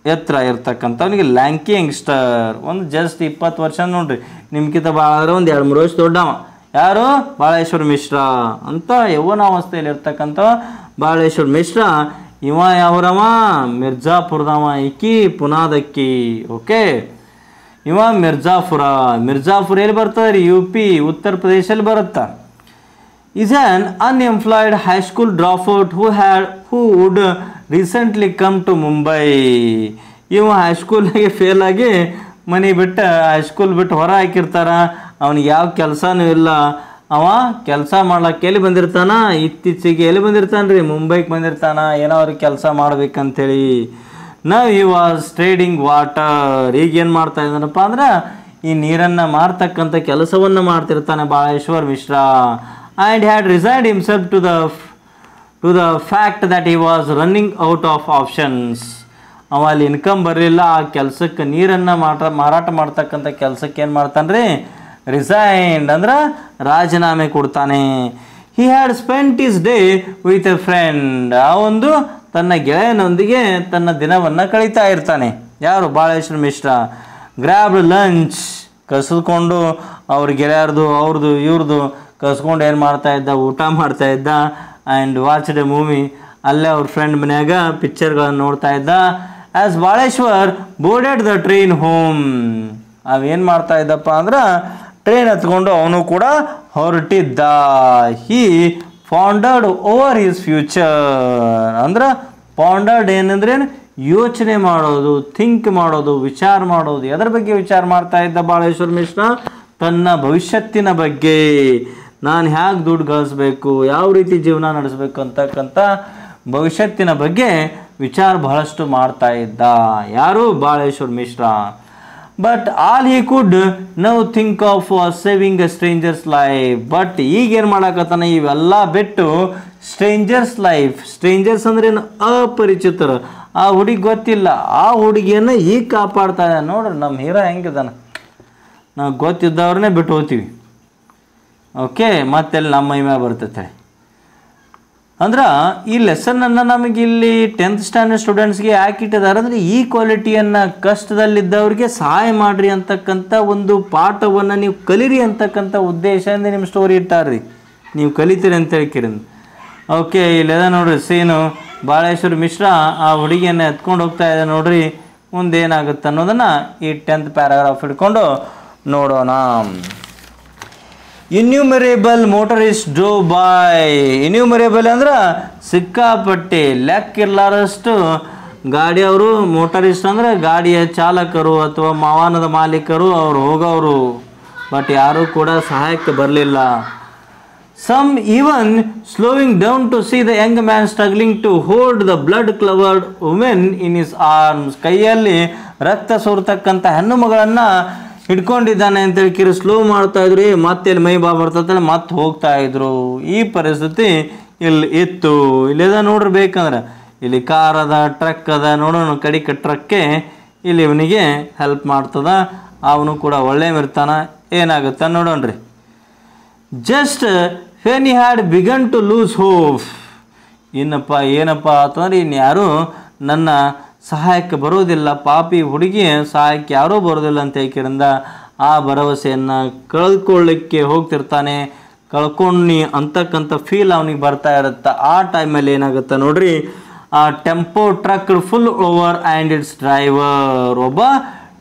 ಎತ್ತರ ಇರ್ತಕ್ಕಂಥವನಿಗೆ ಲ್ಯಾಂಕಿ ಯಂಗ್ಸ್ಟರ್. ಒಂದು ಜಸ್ಟ್ 20 ವರ್ಷ ನೋಡ್ರಿ, ನಿಮ್ಗಿಂತ ಭಾಳ ಆದರೆ ಒಂದು 2-3 ವರ್ಷ ದೊಡ್ಡವ. ಯಾರು? ಬಾಳೇಶ್ವರ್ ಮಿಶ್ರಾ ಅಂತ ಯೌವನಾವಸ್ಥೆಯಲ್ಲಿ ಇರ್ತಕ್ಕಂಥ ಬಾಳೇಶ್ವರ್ ಮಿಶ್ರಾ. ಇವ ಯಾವ್ರವ? ಮಿರ್ಜಾಪುರದವ. ಈಕಿ ಪುನಾದಕ್ಕಿ. ಓಕೆ, ಇವ ಮಿರ್ಜಾಪುರ ಎಲ್ಲಿ ಬರ್ತದೆ ರೀ? UP, ಉತ್ತರ ಪ್ರದೇಶಲ್ಲಿ ಬರುತ್ತಾ. Is an unemployed high school dropout who would recently come to Mumbai. ಇವ ಹೈಸ್ಕೂಲ್ನಾಗೆ ಫೇಲ್ ಆಗಿ ಮನೆ ಬಿಟ್ಟು ಹೈಸ್ಕೂಲ್ ಬಿಟ್ಟು ಹೊರ ಹಾಕಿರ್ತಾರ. ಅವನಿಗೆ ಯಾವ ಕೆಲಸನೂ ಇಲ್ಲ. ಅವ ಕೆಲಸ ಮಾಡ್ಲಿಕ್ಕೆ ಎಲ್ಲಿ ಬಂದಿರ್ತಾನ? ಇತ್ತೀಚೆಗೆ ಎಲ್ಲಿ ಬಂದಿರ್ತಾನೆ ರೀ? ಮುಂಬೈಗೆ ಬಂದಿರ್ತಾನ, ಏನೋ ಅವ್ರಿಗೆ ಕೆಲಸ ಮಾಡ್ಬೇಕಂತೇಳಿ. Now he was trading water. ಈಗೇನು ಮಾಡ್ತಾ ಇದ್ದಾನಪ್ಪ ಅಂದ್ರೆ ಈ ನೀರನ್ನು ಮಾರ್ತಕ್ಕಂಥ ಕೆಲಸವನ್ನು ಮಾಡ್ತಿರ್ತಾನೆ Baleshwar Mishra. And had resigned himself to the fact that he was running out of options. ಅವ ಅಲ್ಲಿ ಇನ್ಕಮ್ ಬರಲಿಲ್ಲ, ಆ ಕೆಲಸಕ್ಕೆ ನೀರನ್ನು ಮಾರಾಟ ಮಾಡ್ತಕ್ಕಂಥ ಕೆಲಸಕ್ಕೆ ಏನು ಮಾಡ್ತಾನೆ ರೀ, ರಿಸೈನ್ಡ್ ಅಂದ್ರೆ ರಾಜೀನಾಮೆ ಕೊಡ್ತಾನೆ. He had spent his day with A friend, ಆ ಒಂದು ತನ್ನ ಗೆಳೆಯನೊಂದಿಗೆ ತನ್ನ ದಿನವನ್ನು ಕಳೀತಾ ಇರ್ತಾನೆ. ಯಾರು, ಬಾಳೇಶ್ವರ ಮಿಶ್ರ. ಗ್ರ್ಯಾಬ್ ಲಂಚ್, ಕಸಿದುಕೊಂಡು ಅವ್ರ ಗೆಳೆಯರ್ದು ಅವ್ರದ್ದು ಇವ್ರದ್ದು ಕಸ್ಕೊಂಡು ಏನು ಮಾಡ್ತಾ ಇದ್ದ, ಊಟ ಮಾಡ್ತಾ ಇದ್ದ. ಆ್ಯಂಡ್ ವಾಚ್ಡ್ ಎ ಮೂವಿ, ಅಲ್ಲೇ ಅವ್ರ ಫ್ರೆಂಡ್ ಮನ್ಯಾಗ ಪಿಕ್ಚರ್ಗಳನ್ನು ನೋಡ್ತಾ ಇದ್ದ. As Baleshwar boarded the train home, ಅವೇನು ಮಾಡ್ತಾ ಇದ್ದಪ್ಪ ಅಂದ್ರೆ ಟ್ರೈನ್ ಹತ್ಕೊಂಡು ಅವನು ಕೂಡ ಹೊರಟಿದ್ದ. He pondered over his future, ಅಂದ್ರೆ ಪಾಂಡರ್ಡ್ ಏನಂದ್ರೆ ಯೋಚನೆ ಮಾಡೋದು, ಥಿಂಕ್ ಮಾಡೋದು, ವಿಚಾರ ಮಾಡೋದು. ಎದರ ಬಗ್ಗೆ ವಿಚಾರ ಮಾಡ್ತಾ ಇದ್ದ ಬಾಳೇಶ್ವರ ಮಿಶ್ರ? ತನ್ನ ಭವಿಷ್ಯತ್ತಿನ ಬಗ್ಗೆ. ನಾನು ಹೇಗೆ ದುಡ್ಡು ಗಳಿಸ್ಬೇಕು, ಯಾವ ರೀತಿ ಜೀವನ ನಡೆಸಬೇಕು ಅಂತಕ್ಕಂಥ ಭವಿಷ್ಯತ್ತಿನ ಬಗ್ಗೆ ವಿಚಾರ ಬಹಳಷ್ಟು ಮಾಡ್ತಾ ಇದ್ದ. ಯಾರು, Baleshwar Mishra. But all he could now think of saving a stranger's life. But ಈಗೇನು ಮಾಡಕತ್ತಾನೆ, ಇವೆಲ್ಲ ಬಿಟ್ಟು ಸ್ಟ್ರೇಂಜರ್ಸ್ ಲೈಫ್. ಸ್ಟ್ರೇಂಜರ್ಸ್ ಅಂದ್ರೆ ಏನು, ಅಪರಿಚಿತರು. ಆ ಹುಡುಗಿ ಗೊತ್ತಿಲ್ಲ, ಆ ಹುಡುಗಿಯನ್ನು ಈಗ ಕಾಪಾಡ್ತಾ ಇದ್ದಾನೆ. ನೋಡ್ರಿ ನಮ್ಮ ಹೀರೋ ಹೆಂಗಿದಾನ, ನಾವು ಗೊತ್ತಿದ್ದವ್ರನ್ನೇ ಬಿಟ್ಟು ಹೋಗ್ತೀವಿ. ಓಕೆ, ಮತ್ತೆಲ್ಲಿ ನಮ್ಮ ಮೈಮೆ ಬರ್ತೈತೆ ಅಂದ್ರೆ ಈ ಲೆಸನನ್ನು ನಮಗೆ ಇಲ್ಲಿ 10th ಸ್ಟ್ಯಾಂಡರ್ಡ್ ಸ್ಟೂಡೆಂಟ್ಸ್ಗೆ ಯಾಕೆ ಇಟ್ಟಿದ್ದಾರೆ ಅಂದರೆ ಈ ಕ್ವಾಲಿಟಿಯನ್ನು ಕಷ್ಟದಲ್ಲಿದ್ದವ್ರಿಗೆ ಸಹಾಯ ಮಾಡಿರಿ ಅಂತಕ್ಕಂಥ ಒಂದು ಪಾಠವನ್ನು ನೀವು ಕಲೀರಿ ಅಂತಕ್ಕಂಥ ಉದ್ದೇಶದಿಂದ ನಿಮ್ಮ ಸ್ಟೋರಿ ಇಟ್ಟಾರ್ರಿ, ನೀವು ಕಲಿತೀರಿ ಅಂತ ಹೇಳ್ಕಿರಿ. ಓಕೆ, ಇಲ್ಲೆಲ್ಲ ನೋಡ್ರಿ ಸೀನು, ಬಾಳೇಶ್ವರ ಮಿಶ್ರ ಆ ಹುಡುಗಿಯನ್ನು ಎತ್ಕೊಂಡು ಹೋಗ್ತಾ ಇದೆ. ನೋಡ್ರಿ ಮುಂದೆ ಏನಾಗುತ್ತೆ ಅನ್ನೋದನ್ನು ಈ 10th ಪ್ಯಾರಾಗ್ರಾಫ್ ಹಿಡ್ಕೊಂಡು ನೋಡೋಣ. ಇನ್ಯೂಮರೇಬಲ್ ಮೋಟರಿಸ್ಟ್ ಡ್ರೋ ಬೈ. ಇನ್ಯೂಮರೇಬಲ್ ಅಂದ್ರೆ ಸಿಕ್ಕಾಪಟ್ಟೆ ಲೆಕ್ಕಿರ್ಲಾರಷ್ಟು ಗಾಡಿಯವರು. ಮೋಟರಿಸ್ಟ್ ಅಂದರೆ ಗಾಡಿಯ ಚಾಲಕರು ಅಥವಾ ವಾಹನದ ಮಾಲೀಕರು, ಅವ್ರು ಹೋಗೋರು. ಬಟ್ ಯಾರೂ ಕೂಡ ಸಹಾಯಕ್ಕೆ ಬರಲಿಲ್ಲ. Some even slowing down to see the young man struggling to hold the blood covered women in his arms. ಕೈಯಲ್ಲಿ ರಕ್ತ ಸೋರ್ತಕ್ಕಂಥ ಹೆಣ್ಣು ಮಗಳನ್ನು ಹಿಡ್ಕೊಂಡಿದ್ದಾನೆ ಅಂತೇಳಿ ಕಿರಿ ಸ್ಲೋ ಮಾಡ್ತಾ ಇದ್ರು. ಮತ್ತೆ ಇಲ್ಲಿ ಮೈ ಬಾ ಬರ್ತದೆ, ಮತ್ತೆ ಹೋಗ್ತಾ ಇದ್ರು. ಈ ಪರಿಸ್ಥಿತಿ ಇಲ್ಲಿ ಇತ್ತು. ಇಲ್ಲಿದ ನೋಡ್ರಿ, ಬೇಕಂದ್ರೆ ಇಲ್ಲಿ ಕಾರ್ ಅದ, ಟ್ರಕ್ ಅದ. ನೋಡೋಣ, ಕಡಿಕ ಟ್ರಕ್ಕೆ ಇಲ್ಲಿ ಇವನಿಗೆ ಹೆಲ್ಪ್ ಮಾಡ್ತದ. ಅವನು ಕೂಡ ಒಳ್ಳೆ ಇರ್ತಾನ. ಏನಾಗುತ್ತೆ ನೋಡೋಣ್ರಿ. Just when he had begun to lose hope. ಏನಪ್ಪ ಅಂತಂದ್ರೆ ಇನ್ಯಾರು ನನ್ನ ಸಹಾಯಕ್ಕೆ ಬರೋದಿಲ್ಲ, ಪಾಪಿ ಹುಡುಗಿ ಸಹಾಯಕ್ಕೆ ಯಾರೂ ಬರೋದಿಲ್ಲ ಅಂತ ಹೇಳ್ಕಿರಿಂದ ಆ ಭರವಸೆಯನ್ನು ಕಳ್ಕೊಳ್ಳಿಕ್ಕೆ ಹೋಗ್ತಿರ್ತಾನೆ. ಕಳ್ಕೊಂಡು ಅಂತಕ್ಕಂಥ ಫೀಲ್ ಅವನಿಗೆ ಬರ್ತಾ ಇರುತ್ತೆ. ಆ ಟೈಮಲ್ಲಿ ಏನಾಗುತ್ತೆ ನೋಡ್ರಿ, ಆ tempo truck full over and it's driver. ಒಬ್ಬ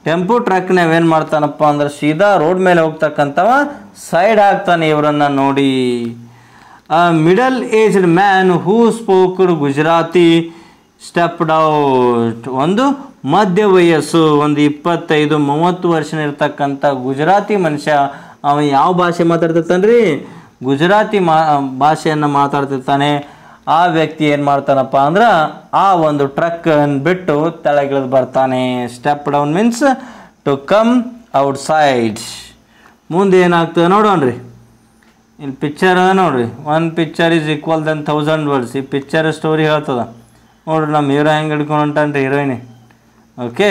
ಟೆಂಪೋ ಟ್ರಕ್ ನಾವೇನು ಮಾಡ್ತಾನಪ್ಪ ಅಂದ್ರೆ ಸೀದಾ ರೋಡ್ ಮೇಲೆ ಹೋಗ್ತಕ್ಕಂಥವ ಸೈಡ್ ಹಾಕ್ತಾನೆ ಇವರನ್ನು ನೋಡಿ. Middle aged man who spoked Gujarati stepped out. ಒಂದು ಮಧ್ಯ ವಯಸ್ಸು, ಒಂದು 25-30 ವರ್ಷ ಇರ್ತಕ್ಕಂಥ ಗುಜರಾತಿ ಮನುಷ್ಯ. ಅವ ಯಾವ ಭಾಷೆ ಮಾತಾಡ್ತಿರ್ತಾನೆ ರೀ, ಗುಜರಾತಿ ಭಾಷೆಯನ್ನು ಮಾತಾಡ್ತಿರ್ತಾನೆ. ಆ ವ್ಯಕ್ತಿ ಏನು ಮಾಡ್ತಾನಪ್ಪ ಅಂದ್ರೆ ಆ ಒಂದು ಟ್ರಕ್ ಬಿಟ್ಟು ತೆಳಗಿಳಿದು ಬರ್ತಾನೆ. Step down means to come outside. ಮುಂದೆ ಏನಾಗ್ತದೆ ನೋಡೋಣ್ರಿ. ಇಲ್ಲಿ ಪಿಕ್ಚರ್ ಅದ ನೋಡ್ರಿ. 1 picture is equal than 1000 words. ಈ ಪಿಕ್ಚರ್ ಸ್ಟೋರಿ ಹೇಳ್ತದ ನೋಡ್ರಿ. ನಮ್ಮ ಹೀರೋ ಹೆಂಗೆ ಹಿಡ್ಕೊಂಡು ಹೊಂಟಾನ್ರಿ, ಹೀರೋಯಿನಿ. Okay,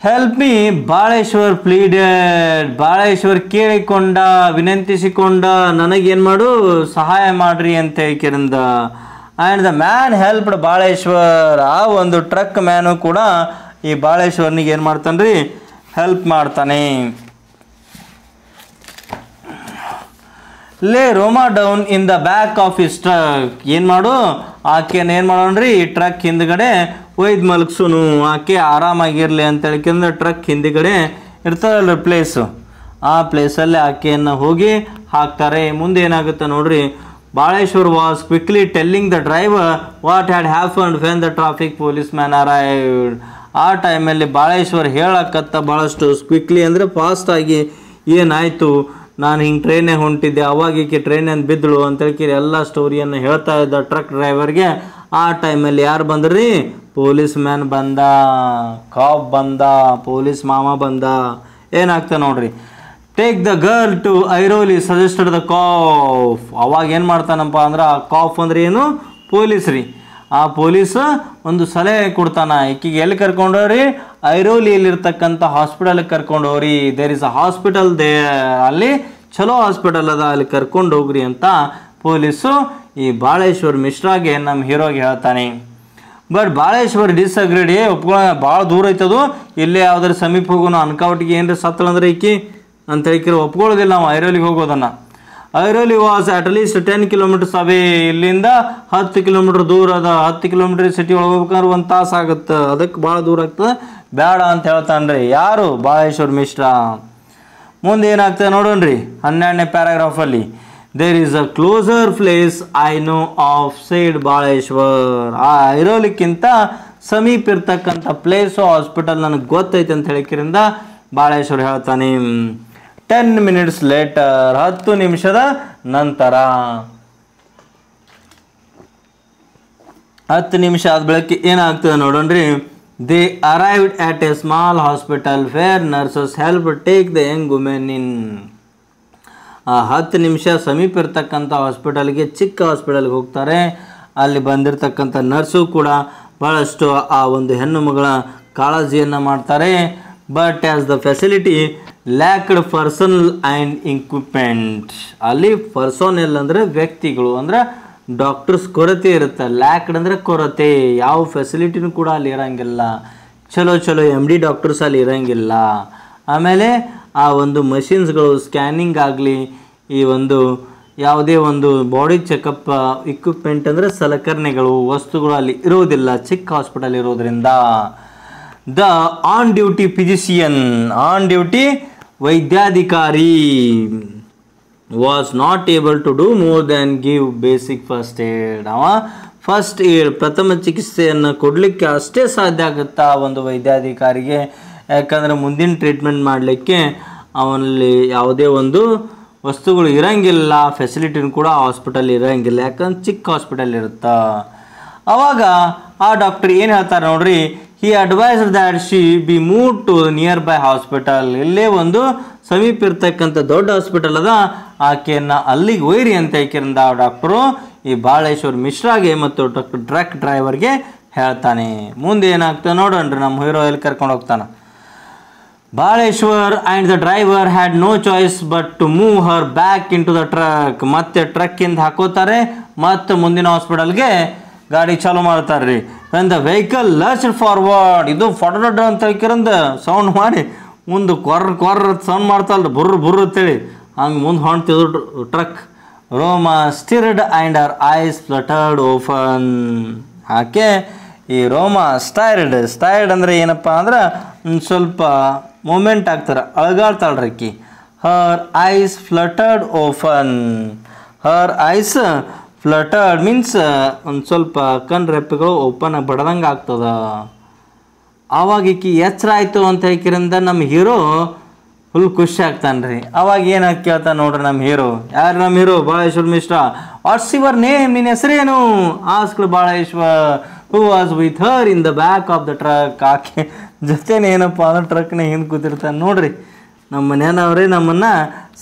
help me Baleshwar pleaded. Baleshwar ಕೇಳಿಕೊಂಡ, ವಿನಂತಿಸಿಕೊಂಡ, ನನಗೇನು ಮಾಡು, ಸಹಾಯ ಮಾಡ್ರಿ ಅಂತ ಹೇಳ್ಕಿರಿಂದ. And the man helped Baleshwar. ಆ ಒಂದು ಟ್ರಕ್ ಮ್ಯಾನು ಕೂಡ ಈ ಬಾಳೇಶ್ವರ್ನಿಗೆ ಏನು ಮಾಡ್ತಾನೆ ರೀ, ಹೆಲ್ಪ್ ಮಾಡ್ತಾನೆ. ಲೇ ರೋಮಾ down in the back of his truck. ಏನು ಮಾಡು, ಆಕೆನ ಏನು ಮಾಡೋಣ್ರಿ, ಈ ಟ್ರಕ್ ಹಿಂದ್ಗಡೆ ಒಯ್ದು ಮಲಗ್ಸುನು, ಆಕೆ ಆರಾಮಾಗಿರಲಿ ಅಂತ ಹೇಳ್ಕೊಂಡ್ರೆ ಟ್ರಕ್ ಹಿಂದ್ಗಡೆ ಇರ್ತದಲ್ಲ ಪ್ಲೇಸು, ಆ ಪ್ಲೇಸಲ್ಲಿ ಆಕೆಯನ್ನು ಹೋಗಿ ಹಾಕ್ತಾರೆ. ಮುಂದೆ ಏನಾಗುತ್ತೆ ನೋಡ್ರಿ. Baleshwar was quickly telling the driver what had happened when the traffic police man arrived. ಆ ಟೈಮಲ್ಲಿ ಬಾಳೇಶ್ವರ್ ಹೇಳಕ್ಕತ್ತ ಭಾಳಷ್ಟು ಕ್ವಿಕ್ಲಿ ಅಂದರೆ ಫಾಸ್ಟಾಗಿ ಏನಾಯಿತು, ನಾನು ಹಿಂಗೆ ಟ್ರೈನಾಗ ಹೊಂಟಿದ್ದೆ, ಅವಾಗ ಈಕೆ ಟ್ರೈನಿಂದ ಬಿದ್ದಳು ಅಂತೇಳಿ ಎಲ್ಲ ಸ್ಟೋರಿಯನ್ನು ಹೇಳ್ತಾ ಇದ್ದ ಟ್ರಕ್ ಡ್ರೈವರ್ಗೆ. ಆ ಟೈಮಲ್ಲಿ ಯಾರು ಬಂದ್ರಿ, ಪೊಲೀಸ್ ಮ್ಯಾನ್ ಬಂದ, ಕಾಪ್ ಬಂದ, ಪೊಲೀಸ್ ಮಾಮ ಬಂದ. ಏನಾಗ್ತದೆ ನೋಡ್ರಿ. Take the girl to Airoli suggested the cop. ಅವಾಗ ಏನು ಮಾಡ್ತಾನಪ್ಪ ಅಂದ್ರೆ ಆ ಕಾಫ್ ಅಂದ್ರೆ ಏನು, ಪೊಲೀಸ್ ರೀ. ಆ ಪೊಲೀಸ್ ಒಂದು ಸಲಹೆ ಕೊಡ್ತಾನ, ಈಕಿಗೆ ಎಲ್ಲಿ ಕರ್ಕೊಂಡೋರಿ, ಐರೋಲಿಯಲ್ಲಿರ್ತಕ್ಕಂಥ ಹಾಸ್ಪಿಟಲ್ಗೆ ಕರ್ಕೊಂಡೋಗ್ರಿ, there is a hospital they, ಅಲ್ಲಿ ಚಲೋ ಹಾಸ್ಪಿಟಲ್ ಅದ, ಅಲ್ಲಿ ಕರ್ಕೊಂಡು ಹೋಗ್ರಿ ಅಂತ ಪೊಲೀಸು ಈ ಬಾಳೇಶ್ವರ್ ಮಿಶ್ರಾಗೆ ನಮ್ಮ ಹೀರೋಗೆ ಹೇಳ್ತಾನೆ. ಬಟ್ ಬಾಳೇಶ್ವರ್ ಡಿಸ್ಅಗ್ರಿಡ್, ಒಪ್ಕೊಳ್ಳೋ ಭಾಳ ದೂರ ಐತದು, ಇಲ್ಲೇ ಯಾವ್ದಾರು ಸಮೀಪ ಹೋಗೋನು, ಅನ್ಕಾವಟ್ಟಿಗೆ ಏನ್ರಿ ಸತ್ತಳಂದ್ರೆ ಈಕಿ ಅಂತ ಹೇಳಿಕಿರೋ ಒಪ್ಕೊಳ್ಳೋದಿಲ್ಲ ನಾವು ಐರೋಲಿಗೆ ಹೋಗೋದನ್ನು. Airoli was at least 10 kilometres away, ಇಲ್ಲಿಂದ 10 ಕಿಲೋಮೀಟ್ರ್ ದೂರ ಅದ. 10 ಕಿಲೋಮೀಟ್ರ್ ಸಿಟಿ ಒಳಗೆ ಹೋಗ್ಬೇಕಂದ್ರೆ 1 ತಾಸು ಆಗುತ್ತೆ, ಅದಕ್ಕೆ ಭಾಳ ದೂರ ಆಗ್ತದೆ, ಬೇಡ ಅಂತ ಹೇಳ್ತಾನ್ರಿ ಯಾರು, ಬಾಳೇಶ್ವರ್ ಮಿಶ್ರಾ. ಮುಂದೆ ಏನಾಗ್ತದೆ ನೋಡೋಣ್ರಿ 12ನೇ ಪ್ಯಾರಾಗ್ರಾಫಲ್ಲಿ. There is a closer place I know of said Baleshwar. ಆ ಐರೋಲಿಕ್ಕಿಂತ ಸಮೀಪ ಇರ್ತಕ್ಕಂಥ ಪ್ಲೇಸು ಹಾಸ್ಪಿಟಲ್ ನನಗೆ ಗೊತ್ತೈತೆ ಅಂತ ಹೇಳಿಕಿರಿಂದ ಬಾಳೇಶ್ವರ್ ಹೇಳ್ತಾನೆ. 10 minutes ಲೇಟರ್, 10 ನಿಮಿಷದ ನಂತರ, 10 ನಿಮಿಷ ಆದ ಬೆಳಗ್ಗೆ ಏನಾಗ್ತದೆ ನೋಡೋಣ್ರಿ. They arrived at a small hospital where nurses help take the young women in. ಆ 10 ನಿಮಿಷ ಸಮೀಪ ಇರ್ತಕ್ಕಂಥ ಹಾಸ್ಪಿಟಲ್ಗೆ, ಚಿಕ್ಕ ಹಾಸ್ಪಿಟಲ್ಗೆ ಹೋಗ್ತಾರೆ. ಅಲ್ಲಿ ಬಂದಿರತಕ್ಕಂಥ ನರ್ಸು ಕೂಡ ಭಾಳಷ್ಟು ಆ ಒಂದು ಹೆಣ್ಣು ಮಗಳ ಕಾಳಜಿಯನ್ನು ಮಾಡ್ತಾರೆ. But as the facility lacked personnel and equipment, ಅಲ್ಲಿ ಪರ್ಸೋನೆಲ್ ಅಂದರೆ ವ್ಯಕ್ತಿಗಳು, ಅಂದರೆ ಡಾಕ್ಟರ್ಸ್ ಕೊರತೆ ಇರುತ್ತೆ. ಲ್ಯಾಕ್ಡ್ ಅಂದರೆ ಕೊರತೆ, ಯಾವ ಫೆಸಿಲಿಟಿನೂ ಕೂಡ ಅಲ್ಲಿ ಇರೋಂಗಿಲ್ಲ. ಚಲೋ MD ಡಾಕ್ಟರ್ಸ್ ಅಲ್ಲಿ ಇರೋಂಗಿಲ್ಲ. ಆಮೇಲೆ ಆ ಒಂದು ಮಷಿನ್ಸ್ಗಳು, ಸ್ಕ್ಯಾನಿಂಗ್ ಆಗಲಿ, ಈ ಒಂದು ಯಾವುದೇ ಒಂದು ಬಾಡಿ ಚೆಕಪ್ ಇಕ್ವಿಪ್ಮೆಂಟ್ ಅಂದರೆ ಸಲಕರಣೆಗಳು, ವಸ್ತುಗಳು ಅಲ್ಲಿ ಇರೋದಿಲ್ಲ, ಚಿಕ್ಕ ಹಾಸ್ಪಿಟಲ್ ಇರೋದ್ರಿಂದ. The on duty physician, on duty ವೈದ್ಯಾಧಿಕಾರಿ was not able to do more than give basic first aid. ಅವ ಫಸ್ಟ್ ಏಡ್, ಪ್ರಥಮ ಚಿಕಿತ್ಸೆಯನ್ನು ಕೊಡಲಿಕ್ಕೆ ಅಷ್ಟೇ ಸಾಧ್ಯ ಆಗುತ್ತಾ ಒಂದು ವೈದ್ಯಾಧಿಕಾರಿಗೆ. ಯಾಕಂದರೆ ಮುಂದಿನ ಟ್ರೀಟ್ಮೆಂಟ್ ಮಾಡಲಿಕ್ಕೆ ಅವನಲ್ಲಿ ಯಾವುದೇ ಒಂದು ವಸ್ತುಗಳು ಇರೋಂಗಿಲ್ಲ, ಫೆಸಿಲಿಟಿನೂ ಕೂಡ ಹಾಸ್ಪಿಟಲ್ ಇರೋಂಗಿಲ್ಲ, ಯಾಕಂದ್ರೆ ಚಿಕ್ಕ ಹಾಸ್ಪಿಟಲ್ ಇರುತ್ತೆ. ಅವಾಗ ಆ ಡಾಕ್ಟರ್ ಏನು ಹೇಳ್ತಾರೆ ನೋಡ್ರಿ, he advised that she be move to nearby hospital. ಇಲ್ಲೇ ಒಂದು ಸಮೀಪ ಇರ್ತಕ್ಕಂಥ ದೊಡ್ಡ ಹಾಸ್ಪಿಟಲ್ ಅದ, ಆಕೆಯನ್ನು ಅಲ್ಲಿಗೆ ಒಯ್ರಿ ಅಂತ ಯಾಕೆಂದ ಆ ಡಾಕ್ಟರು ಈ ಬಾಳೇಶ್ವರ್ ಮಿಶ್ರಾಗೆ ಮತ್ತು ಟ್ರಕ್ ಡ್ರೈವರ್ಗೆ ಹೇಳ್ತಾನೆ. ಮುಂದೆ ಏನಾಗ್ತದೆ ನೋಡೋಣ್ರಿ, ನಮ್ಮ ಹೀರೋ ಎಲ್ಲಿ ಕರ್ಕೊಂಡು ಹೋಗ್ತಾನೆ. Baleshwar and the driver had no choice but to move her back into the truck. ಮತ್ತೆ ಟ್ರಕ್ಕಿಂದ ಹಾಕೋತಾರೆ, ಮತ್ತು ಮುಂದಿನ ಹಾಸ್ಪಿಟಲ್ಗೆ ಗಾಡಿ ಚಾಲೂ ಮಾಡ್ತಾರೆ ರೀ. ವೆನ್ ದ ವೆಹಿಕಲ್ ಲರ್ಚ್ಡ್ ಫಾರ್ವರ್ಡ್, ಇದು ಫಟೋಡ ಅಂತ ಹೇಳ್ಕಿರಂದ ಸೌಂಡ್ ಮಾಡಿ ಮುಂದೆ ಕೊರ್ರ ಸೌಂಡ್ ಮಾಡ್ತಲ್ರಿ, ಬುರ್ರ ಅಂತೇಳಿ ಹಂಗೆ ಮುಂದೆ ಹೊಂಟಿದ್ರು truck. Roma stirred and her eyes fluttered open. ಆಕೆ ಈ ರೋಮಾ ಸ್ಟೈರ್ಡ್ ಅಂದರೆ ಏನಪ್ಪ ಅಂದ್ರೆ ಒಂದು ಸ್ವಲ್ಪ ಮೂಮೆಂಟ್ ಆಗ್ತಾರೆ, ಅಳಗಾಡ್ತಾಳ್ರಿ ಆಕಿ. ಹರ್ ಐಸ್ ಫ್ಲಟರ್ಡ್ ಓಪನ್, ಹರ್ ಐಸ್ ಫ್ಲಟರ್ಡ್ ಮೀನ್ಸ್ ಒಂದು ಸ್ವಲ್ಪ ಕಣ್ಣು ರೆಪ್ಪೆಗಳು ಓಪನ್ ಬಡ್ದಂಗೆ ಆಗ್ತದ. ಆವಾಗ ಈಕಿ ಎಚ್ಚರ ಆಯಿತು ಅಂತ ಹೇಳ್ಕಿರಿಂದ ನಮ್ಮ ಹೀರೋ ಫುಲ್ ಖುಷಿ ಆಗ್ತಾನೆ ರೀ. ಅವಾಗ ಏನು ಕೇಳ್ತಾನೆ ನೋಡ್ರಿ ನಮ್ಮ ಹೀರೋ. ಯಾರು ನಮ್ಮ hero? Baleshwar Mishra. What's your name, ನಿನ್ನ ಹೆಸರೇನು? Asked Baleshwar who was with her in the back of the truck. ಆಕೆ ಜೊತೆನೇ ಏನಪ್ಪ ಅಂದ್ರೆ ಟ್ರಕ್ನ ಹಿಂದೆ ಕೂತಿರ್ತಾನೆ ನೋಡ್ರಿ. ನಮ್ಮ ಮನೆಯವ್ರೆ ನಮ್ಮನ್ನು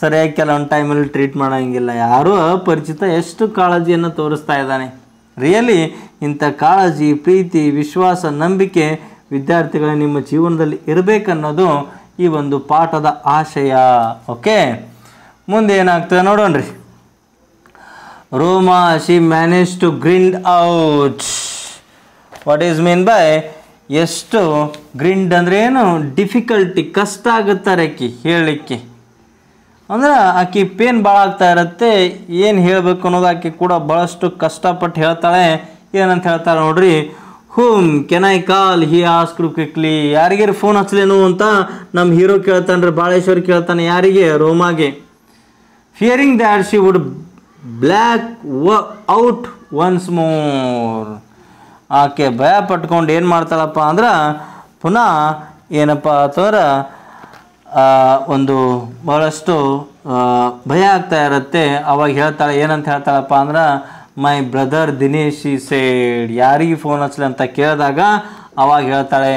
ಸರಿಯಾಗಿ ಕೆಲವೊಂದು ಟೈಮಲ್ಲಿ ಟ್ರೀಟ್ ಮಾಡೋಂಗಿಲ್ಲ, ಯಾರೂ ಅಪರಿಚಿತ ಎಷ್ಟು ಕಾಳಜಿಯನ್ನು ತೋರಿಸ್ತಾ ಇದ್ದಾನೆ. ರಿಯಲಿ ಇಂಥ ಕಾಳಜಿ, ಪ್ರೀತಿ, ವಿಶ್ವಾಸ, ನಂಬಿಕೆ ವಿದ್ಯಾರ್ಥಿಗಳ ನಿಮ್ಮ ಜೀವನದಲ್ಲಿ ಇರಬೇಕನ್ನೋದು ಈ ಒಂದು ಪಾಠದ ಆಶಯ. ಓಕೆ, ಮುಂದೆ ಏನಾಗ್ತದೆ ನೋಡೋಣ್ರಿ. Roma she manage to grind out. What is mean by ಎಷ್ಟು ಗ್ರಿಂಡ್ ಅಂದರೆ ಏನು? ಡಿಫಿಕಲ್ಟಿ, ಕಷ್ಟ ಆಗುತ್ತಾರೆ ಆಕಿ ಹೇಳಲಿಕ್ಕೆ. ಅಂದ್ರೆ ಆಕಿ ಪೇನ್ ಭಾಳ ಆಗ್ತಾ ಇರುತ್ತೆ, ಏನು ಹೇಳಬೇಕು ಅನ್ನೋದು ಆಕೆ ಕೂಡ ಭಾಳಷ್ಟು ಕಷ್ಟಪಟ್ಟು ಹೇಳ್ತಾಳೆ. ಏನಂತ ಹೇಳ್ತಾಳೆ ನೋಡ್ರಿ. Whom can I call, he asked quickly. ಯಾರಿಗಾರ ಫೋನ್ ಹಚ್ಚಲೇನು ಅಂತ ನಮ್ಮ ಹೀರೋ ಕೇಳ್ತಾನೆ ರೀ. ಬಾಳೇಶ್ವರ್ ಕೇಳ್ತಾನೆ ಯಾರಿಗೆ? ರೋಮಾಗೆ. Fearing that she would black out once more. ಆಕೆ ಭಯ ಪಟ್ಕೊಂಡು ಏನು ಮಾಡ್ತಾಳಪ್ಪ ಅಂದ್ರೆ ಪುನಃ ಏನಪ್ಪ ಅಂತಂದ್ರೆ ಒಂದು ಭಾಳಷ್ಟು ಭಯ ಆಗ್ತಾ ಇರುತ್ತೆ. ಅವಾಗ ಹೇಳ್ತಾಳೆ, ಏನಂತ ಹೇಳ್ತಾಳಪ್ಪ ಅಂದ್ರೆ ಮೈ ಬ್ರದರ್ ದಿನೇಶ್ ಈ ಸೇಡ್. ಯಾರಿಗೆ ಫೋನ್ ಹಚ್ಚಲಿ ಅಂತ ಕೇಳಿದಾಗ ಅವಾಗ ಹೇಳ್ತಾಳೆ,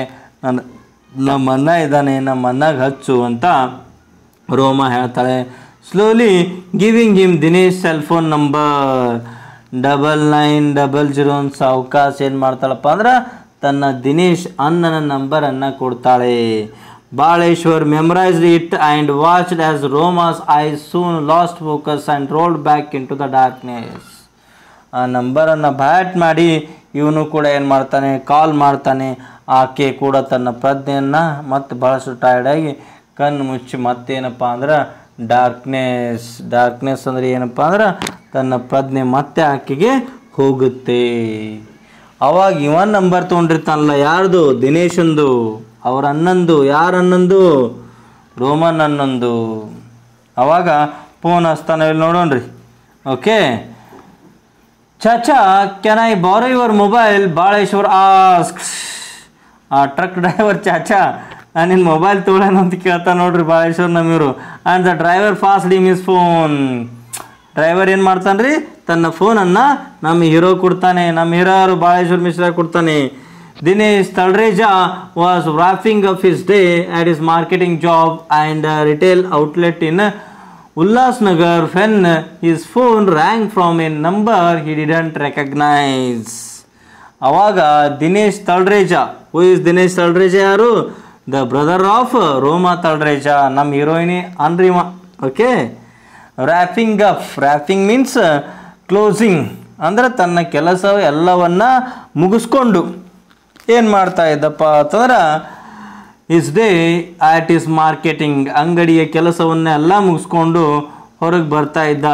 ನಮ್ಮ ಅಣ್ಣ ಇದ್ದಾನೆ, ನಮ್ಮ ಅಣ್ಣಗೆ ಹಚ್ಚು ಅಂತ ರೋಮಾ ಹೇಳ್ತಾಳೆ. Slowly giving him Dinesh cell phone number. 9900 ಅಂತ ಸಾವಕಾಶ ಏನು ಮಾಡ್ತಾಳಪ್ಪ ಅಂದ್ರೆ ತನ್ನ ದಿನೇಶ್ ಅಣ್ಣನ ನಂಬರನ್ನು ಕೊಡ್ತಾಳೆ. Baleshwar memorised it and watched as Roma's eyes soon lost focus and rolled back into the darkness. ಆ ನಂಬರನ್ನು ಬ್ಯಾಟ್ ಮಾಡಿ ಇವನು ಕೂಡ ಏನು ಮಾಡ್ತಾನೆ, ಕಾಲ್ ಮಾಡ್ತಾನೆ. ಆಕೆ ಕೂಡ ತನ್ನ ಪ್ರಜ್ಞೆಯನ್ನು ಮತ್ತೆ ಭಾಳಷ್ಟು ಟಯರ್ಡಾಗಿ ಕಣ್ಣು ಮುಚ್ಚಿ ಮತ್ತೇನಪ್ಪ ಅಂದ್ರೆ ಡಾರ್ಕ್ನೆಸ್ ಅಂದರೆ ಏನಪ್ಪ ಅಂದ್ರೆ ತನ್ನ ಪ್ರಜ್ಞೆ ಮತ್ತೆ ಆಕೆಗೆ ಹೋಗುತ್ತೆ. ಅವಾಗ ಇವನ್ ನಂಬರ್ ತೊಗೊಂಡಿರ್ತಾನಲ್ಲ, ಯಾರ್ದು? ದಿನೇಶಂದು, ಅವ್ರ ಅಣ್ಣಂದು. ಯಾರ ಅಣ್ಣಂದು? ರೋಮನ್ ಅಣ್ಣಂದು. ಅವಾಗ ಫೋನ್ ಹಚ್ತಾನೆ, ಇಲ್ಲಿ ನೋಡೋಣ್ರಿ. ಓಕೆ, ಚಾಚಾ can I borrow your mobile? Baleshwar asks. ಆ ಟ್ರಕ್ ಡ್ರೈವರ್, ಚಾಚಾ ನಾನು ನಿನ್ನ ಮೊಬೈಲ್ ತೊಗೊಳ್ಳೋಣ ಅಂತ ಕೇಳ್ತಾ ನೋಡ್ರಿ ಬಾಳೇಶ್ವರ್ ನಮ್ಮಿವರು. And the driver passed him his phone. Driver ಏನು ಮಾಡ್ತಾನೆ ರೀ, ತನ್ನ ಫೋನನ್ನು ನಮ್ಮ ಹೀರೋ ಕೊಡ್ತಾನೆ. ನಮ್ಮ ಹೀರೋ ಬಾಳೇಶ್ವರ್ ಮಿಶ್ರಾ ಕೊಡ್ತಾನೆ. Dinesh Talreja was wrapping up his day at his marketing job and retail outlet in Ulhasnagar when his phone rang from a number he didn't recognise. ಅವಾಗ ದಿನೇಶ್ ತಳರೇಜಾ, ಹೂ ಇಸ್ ದಿನೇಶ್ ತಳರೇಜಾ? ಯಾರು? The brother of Roma Talreja, ನಮ್ಮ ಹೀರೋಯಿನಿ ಅನ್ರಿಮಾ. ಓಕೆ, ರ್ಯಾಪಿಂಗ್ ಮೀನ್ಸ್ ಕ್ಲೋಸಿಂಗ್, ಅಂದರೆ ತನ್ನ ಕೆಲಸ ಎಲ್ಲವನ್ನ ಮುಗಿಸ್ಕೊಂಡು ಏನು ಮಾಡ್ತಾ ಇದ್ದಪ್ಪ ಅಂತಂದ್ರೆ his day at his marketing, ಅಂಗಡಿಯ ಕೆಲಸವನ್ನೆಲ್ಲ ಮುಗಿಸ್ಕೊಂಡು ಹೊರಗೆ ಬರ್ತಾ ಇದ್ದ.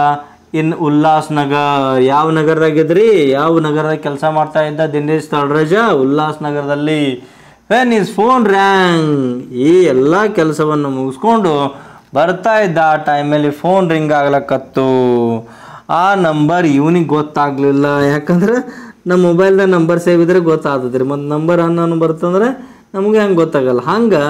ಇನ್ ಉಲ್ಲಾಸ್ ನಗರ್, ಯಾವ ನಗರದಾಗಿದ್ರಿ? ಯಾವ ನಗರದಾಗ ಕೆಲಸ ಮಾಡ್ತಾ ಇದ್ದ ದಿನೇಶ್ ತಳರೇಜಾ? ಉಲ್ಲಾಸ್ ನಗರದಲ್ಲಿ. ವೆನ್ ಇಸ್ ಫೋನ್ ರ್ಯಾಂಗ್, ಈ ಎಲ್ಲ ಕೆಲಸವನ್ನು ಮುಗಿಸ್ಕೊಂಡು ಬರ್ತಾ ಇದ್ದ. ಆ ಟೈಮಲ್ಲಿ ಫೋನ್ ರಿಂಗ್ ಆಗ್ಲಕ್ಕತ್ತು. ಆ ನಂಬರ್ ಇವನಿಗೆ ಗೊತ್ತಾಗಲಿಲ್ಲ, ಯಾಕಂದ್ರೆ ನಮ್ಮ ಮೊಬೈಲ್ದಾಗ ನಂಬರ್ ಸೇವ್ ಇದ್ರೆ ಗೊತ್ತಾಗ್ತದೆ ರೀ. ಮತ್ತು ನಂಬರ್ ಅನ್ನೋನು ಬರ್ತಂದ್ರೆ ನಮಗೆ ಹಂಗೆ ಗೊತ್ತಾಗಲ್ಲ. ಹಂಗೆ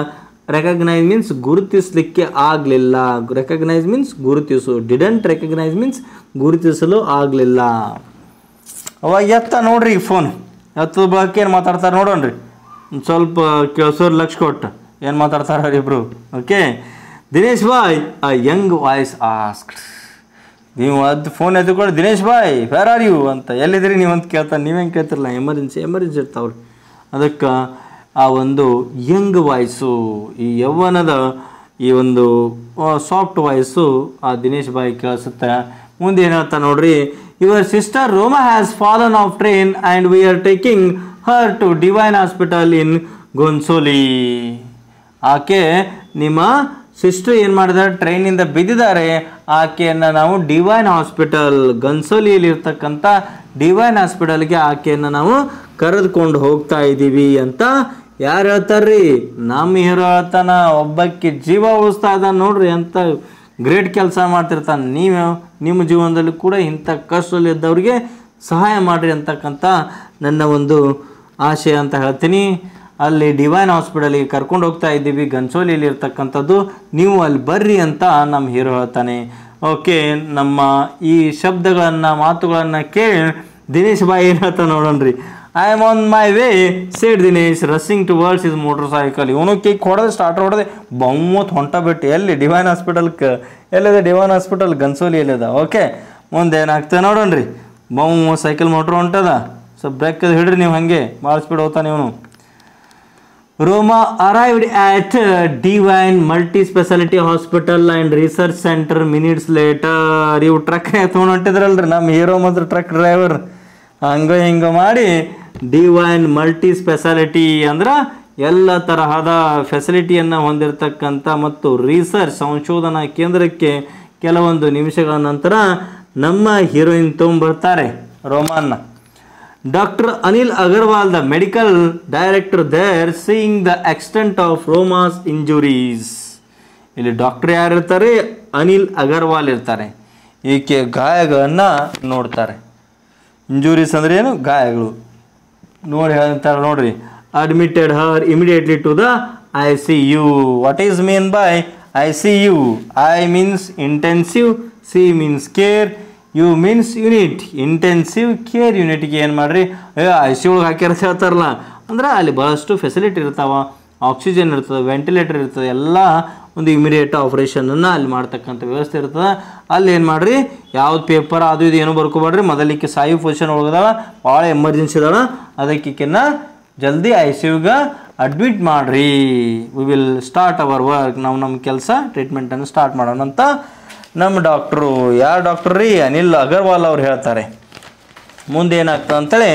ರೆಕಗ್ನೈಸ್ ಮೀನ್ಸ್ ಗುರುತಿಸಲಿಕ್ಕೆ ಆಗಲಿಲ್ಲ. ರೆಕಗ್ನೈಸ್ ಮೀನ್ಸ್ ಗುರುತಿಸು. ಡಿಡಂಟ್ ರೆಕಗ್ನೈಸ್ ಮೀನ್ಸ್ ಗುರುತಿಸಲು ಆಗಲಿಲ್ಲ. ಅವಾಗ ಎತ್ತ ನೋಡ್ರಿ ಫೋನ್ ಎತ್ತದ ಬಳಕೆ ಏನು ಮಾತಾಡ್ತಾರೆ ನೋಡೋಣ್ರಿ. ಸ್ವಲ್ಪ ಕೇಳಿಸೋರು ಲಕ್ಷ ಕೊಟ್ಟು ಏನು ಮಾತಾಡ್ತಾರೆ ಅವರಿಬ್ರು. Okay, Dinesh bhai a young voice asked. ನೀವು ಅದು ಫೋನ್ ಎತ್ಕೊಂಡು Dinesh bhai where are you ಅಂತ, ಎಲ್ಲಿದ್ದೀರಿ ನೀವು ಅಂತ ಕೇಳ್ತಾನೆ. ನೀವೇನು ಕೇಳ್ತಿರಲ್ಲ, ಎಮರ್ಜೆನ್ಸಿ ಇರ್ತಾವ್ರಿ. ಅದಕ್ಕೆ ಆ ಒಂದು ಯಂಗ್ ವಾಯ್ಸು, ಈ ಯೌವನದ ಈ ಒಂದು ಸಾಫ್ಟ್ ವಾಯ್ಸು ಆ ದಿನೇಶ್ ಬಾಯ್ ಕೇಳಿಸುತ್ತೆ. ಮುಂದೆ ಏನು ಹೇಳ್ತಾ ನೋಡ್ರಿ, your sister Roma has fallen off train and we are taking her to Divine hospital in Ghansoli. ಆಕೆ ನಿಮ್ಮ ಸಿಸ್ಟರ್ ಏನು ಮಾಡಿದ್ದಾರೆ, ಟ್ರೈನಿಂದ ಬಿದ್ದಿದ್ದಾರೆ. ಆಕೆಯನ್ನು ನಾವು ಡಿವೈನ್ ಹಾಸ್ಪಿಟಲ್, ಗನ್ಸೋಲಿಯಲ್ಲಿ ಇರ್ತಕ್ಕಂಥ ಡಿವೈನ್ ಹಾಸ್ಪಿಟಲ್ಗೆ ಆಕೆಯನ್ನು ನಾವು ಕರೆದುಕೊಂಡು ಹೋಗ್ತಾ ಇದ್ದೀವಿ ಅಂತ ಯಾರು ಹೇಳ್ತಾರ್ರಿ? ನಮ್ಮ ಹೀರೋ ಹೇಳ್ತಾನ. ಒಬ್ಬಕ್ಕೆ ಜೀವ ಉಳಿಸ್ತಾ ಇದ್ದಾನೆ ನೋಡ್ರಿ, ಅಂತ ಗ್ರೇಟ್ ಕೆಲಸ ಮಾಡ್ತಿರ್ತಾನೆ. ನೀವು ನಿಮ್ಮ ಜೀವನದಲ್ಲಿ ಕೂಡ ಇಂಥ ಕಷ್ಟದಲ್ಲಿದ್ದವ್ರಿಗೆ ಸಹಾಯ ಮಾಡಿರಿ ಅಂತಕ್ಕಂಥ ನನ್ನ ಒಂದು ಆಶಯ ಅಂತ ಹೇಳ್ತೀನಿ. ಅಲ್ಲಿ ಡಿವೈನ್ ಹಾಸ್ಪಿಟಲಿಗೆ ಕರ್ಕೊಂಡು ಹೋಗ್ತಾ ಇದ್ದೀವಿ, ಗನ್ಸೋಲಿಯಲ್ಲಿ ಇರ್ತಕ್ಕಂಥದ್ದು, ನೀವು ಅಲ್ಲಿ ಬರ್ರಿ ಅಂತ ನಮ್ಮ ಹೀರೋ ಹೇಳ್ತಾನೆ. ಓಕೆ, ನಮ್ಮ ಈ ಶಬ್ದಗಳನ್ನು ಮಾತುಗಳನ್ನು ಕೇಳಿ ದಿನೇಶ್ ಬಾಯ್ ಏನು ಹೇಳ್ತಾ ನೋಡೋಣ್ರಿ. I am on my way said Dinesh rushing towards his motorcycle. ಇವನು ಕೇಕ್ ಹೊಡೆದು ಸ್ಟಾರ್ಟರ್ ಹೊಡೆದೆ ಬೊಮ್ಮತ್ ಹೊಂಟ ಬಿಟ್ಟು ಎಲ್ಲಿ ಡಿವೈನ್ ಹಾಸ್ಪಿಟಲ್ಗೆ. ಎಲ್ಲಿದೆ ಡಿವೈನ್ ಹಾಸ್ಪಿಟಲ್? ಗನ್ಸೋಲಿಯಲ್ಲಿದೆ. ಓಕೆ, ಮುಂದೆ ಏನಾಗ್ತದೆ ನೋಡೋಣ್ರಿ. ಬೊಮ್ಮ ಸೈಕಲ್ ಮೋಟ್ರ್ ಹೊಂಟದ. ಸ್ವಲ್ಪ ಬ್ರೇಕ್ ಹಿಡ್ರಿ ನೀವು, ಹಾಗೆ ಭಾಳ ಸ್ಪೀಡ್ ಹೋಗ್ತಾನೆ ಇವನು. Roma arrived at Divine multi speciality hospital and research centre minutes later. ಇವು ಟ್ರಕ್ ತೊಗೊಂಡು ಹೊಂಟಿದ್ರಲ್ರಿ ನಮ್ಮ ಹೀರೋ ಮತ್ತು ಟ್ರಕ್ ಡ್ರೈವರ್. ಹಂಗೋ ಹಿಂಗೋ ಮಾಡಿ ಡಿವೈನ್ ಮಲ್ಟಿ ಸ್ಪೆಷಾಲಿಟಿ ಅಂದ್ರೆ ಎಲ್ಲ ತರಹದ ಫೆಸಿಲಿಟಿಯನ್ನು ಹೊಂದಿರತಕ್ಕಂಥ ಮತ್ತು ರಿಸರ್ಚ್ ಸಂಶೋಧನಾ ಕೇಂದ್ರಕ್ಕೆ ಕೆಲವೊಂದು ನಿಮಿಷಗಳ ನಂತರ ನಮ್ಮ ಹೀರೋಯಿನ್ ತೊಗೊಂಬರ್ತಾರೆ ರೋಮಾನ್ನ. Doctor Anil Agarwal, the medical director there, seeing the extent of Roma's injuries. ಇಲ್ಲಿ ಡಾಕ್ಟರ್ ಯಾರು ಇರ್ತಾರೆ? ಅನಿಲ್ ಅಗರ್ವಾಲ್ ಇರ್ತಾರೆ. ಈಕೆ ಗಾಯಗಳನ್ನು ನೋಡ್ತಾರೆ. ಇಂಜುರೀಸ್ ಅಂದರೆ ಏನು? ಗಾಯಗಳು. ನೋಡಿ ಹೇಳ್ತಾರೆ ನೋಡ್ರಿ, admitted her immediately to the ICU. What is mean by ICU? I means intensive, C means care, U means unit. Intensive care ಯೂನಿಟ್ಗೆ ಏನು ಮಾಡಿರಿ, ICU ಒಳಗೆ ಹಾಕ್ಯಾರ ಹೇಳ್ತಾರಲ್ಲ, ಅಂದ್ರೆ ಅಲ್ಲಿ ಭಾಳಷ್ಟು ಫೆಸಿಲಿಟಿ ಇರ್ತಾವೆ. ಆಕ್ಸಿಜನ್ ಇರ್ತದೆ, ವೆಂಟಿಲೇಟರ್ ಇರ್ತದೆ, ಎಲ್ಲ ಒಂದು ಇಮಿಡಿಯೇಟ್ ಆಪ್ರೇಷನನ್ನು ಅಲ್ಲಿ ಮಾಡ್ತಕ್ಕಂಥ ವ್ಯವಸ್ಥೆ ಇರ್ತದೆ. ಅಲ್ಲಿ ಏನು ಮಾಡಿರಿ, ಯಾವ್ದು ಪೇಪರ್ ಅದು ಇದು ಏನೂ ಬರ್ಕೋಬೇಡ್ರಿ. ಮೊದಲಿಕ್ಕೆ ಸಾಯು ಪೊಸಿಷನ್ ಒಳಗದಾಳ, ಭಾಳ ಎಮರ್ಜೆನ್ಸಿ ಅದಾಳ, ಅದಕ್ಕಿನ್ನ ಜಲ್ದಿ ICUಗೆ ಅಡ್ಮಿಟ್ ಮಾಡಿರಿ. We will start hour work. ನಾವು ನಮ್ಮ ಕೆಲಸ ಟ್ರೀಟ್ಮೆಂಟನ್ನು ಸ್ಟಾರ್ಟ್ ಮಾಡೋಣ ಅಂತ ನಮ್ಮ ಡಾಕ್ಟ್ರು, ಯಾರು ಡಾಕ್ಟ್ರು ರೀ, ಅನಿಲ್ ಅಗರ್ವಾಲ್ ಅವ್ರು ಹೇಳ್ತಾರೆ. ಮುಂದೆ ಏನಾಗ್ತದೆ ಅಂತೇಳಿ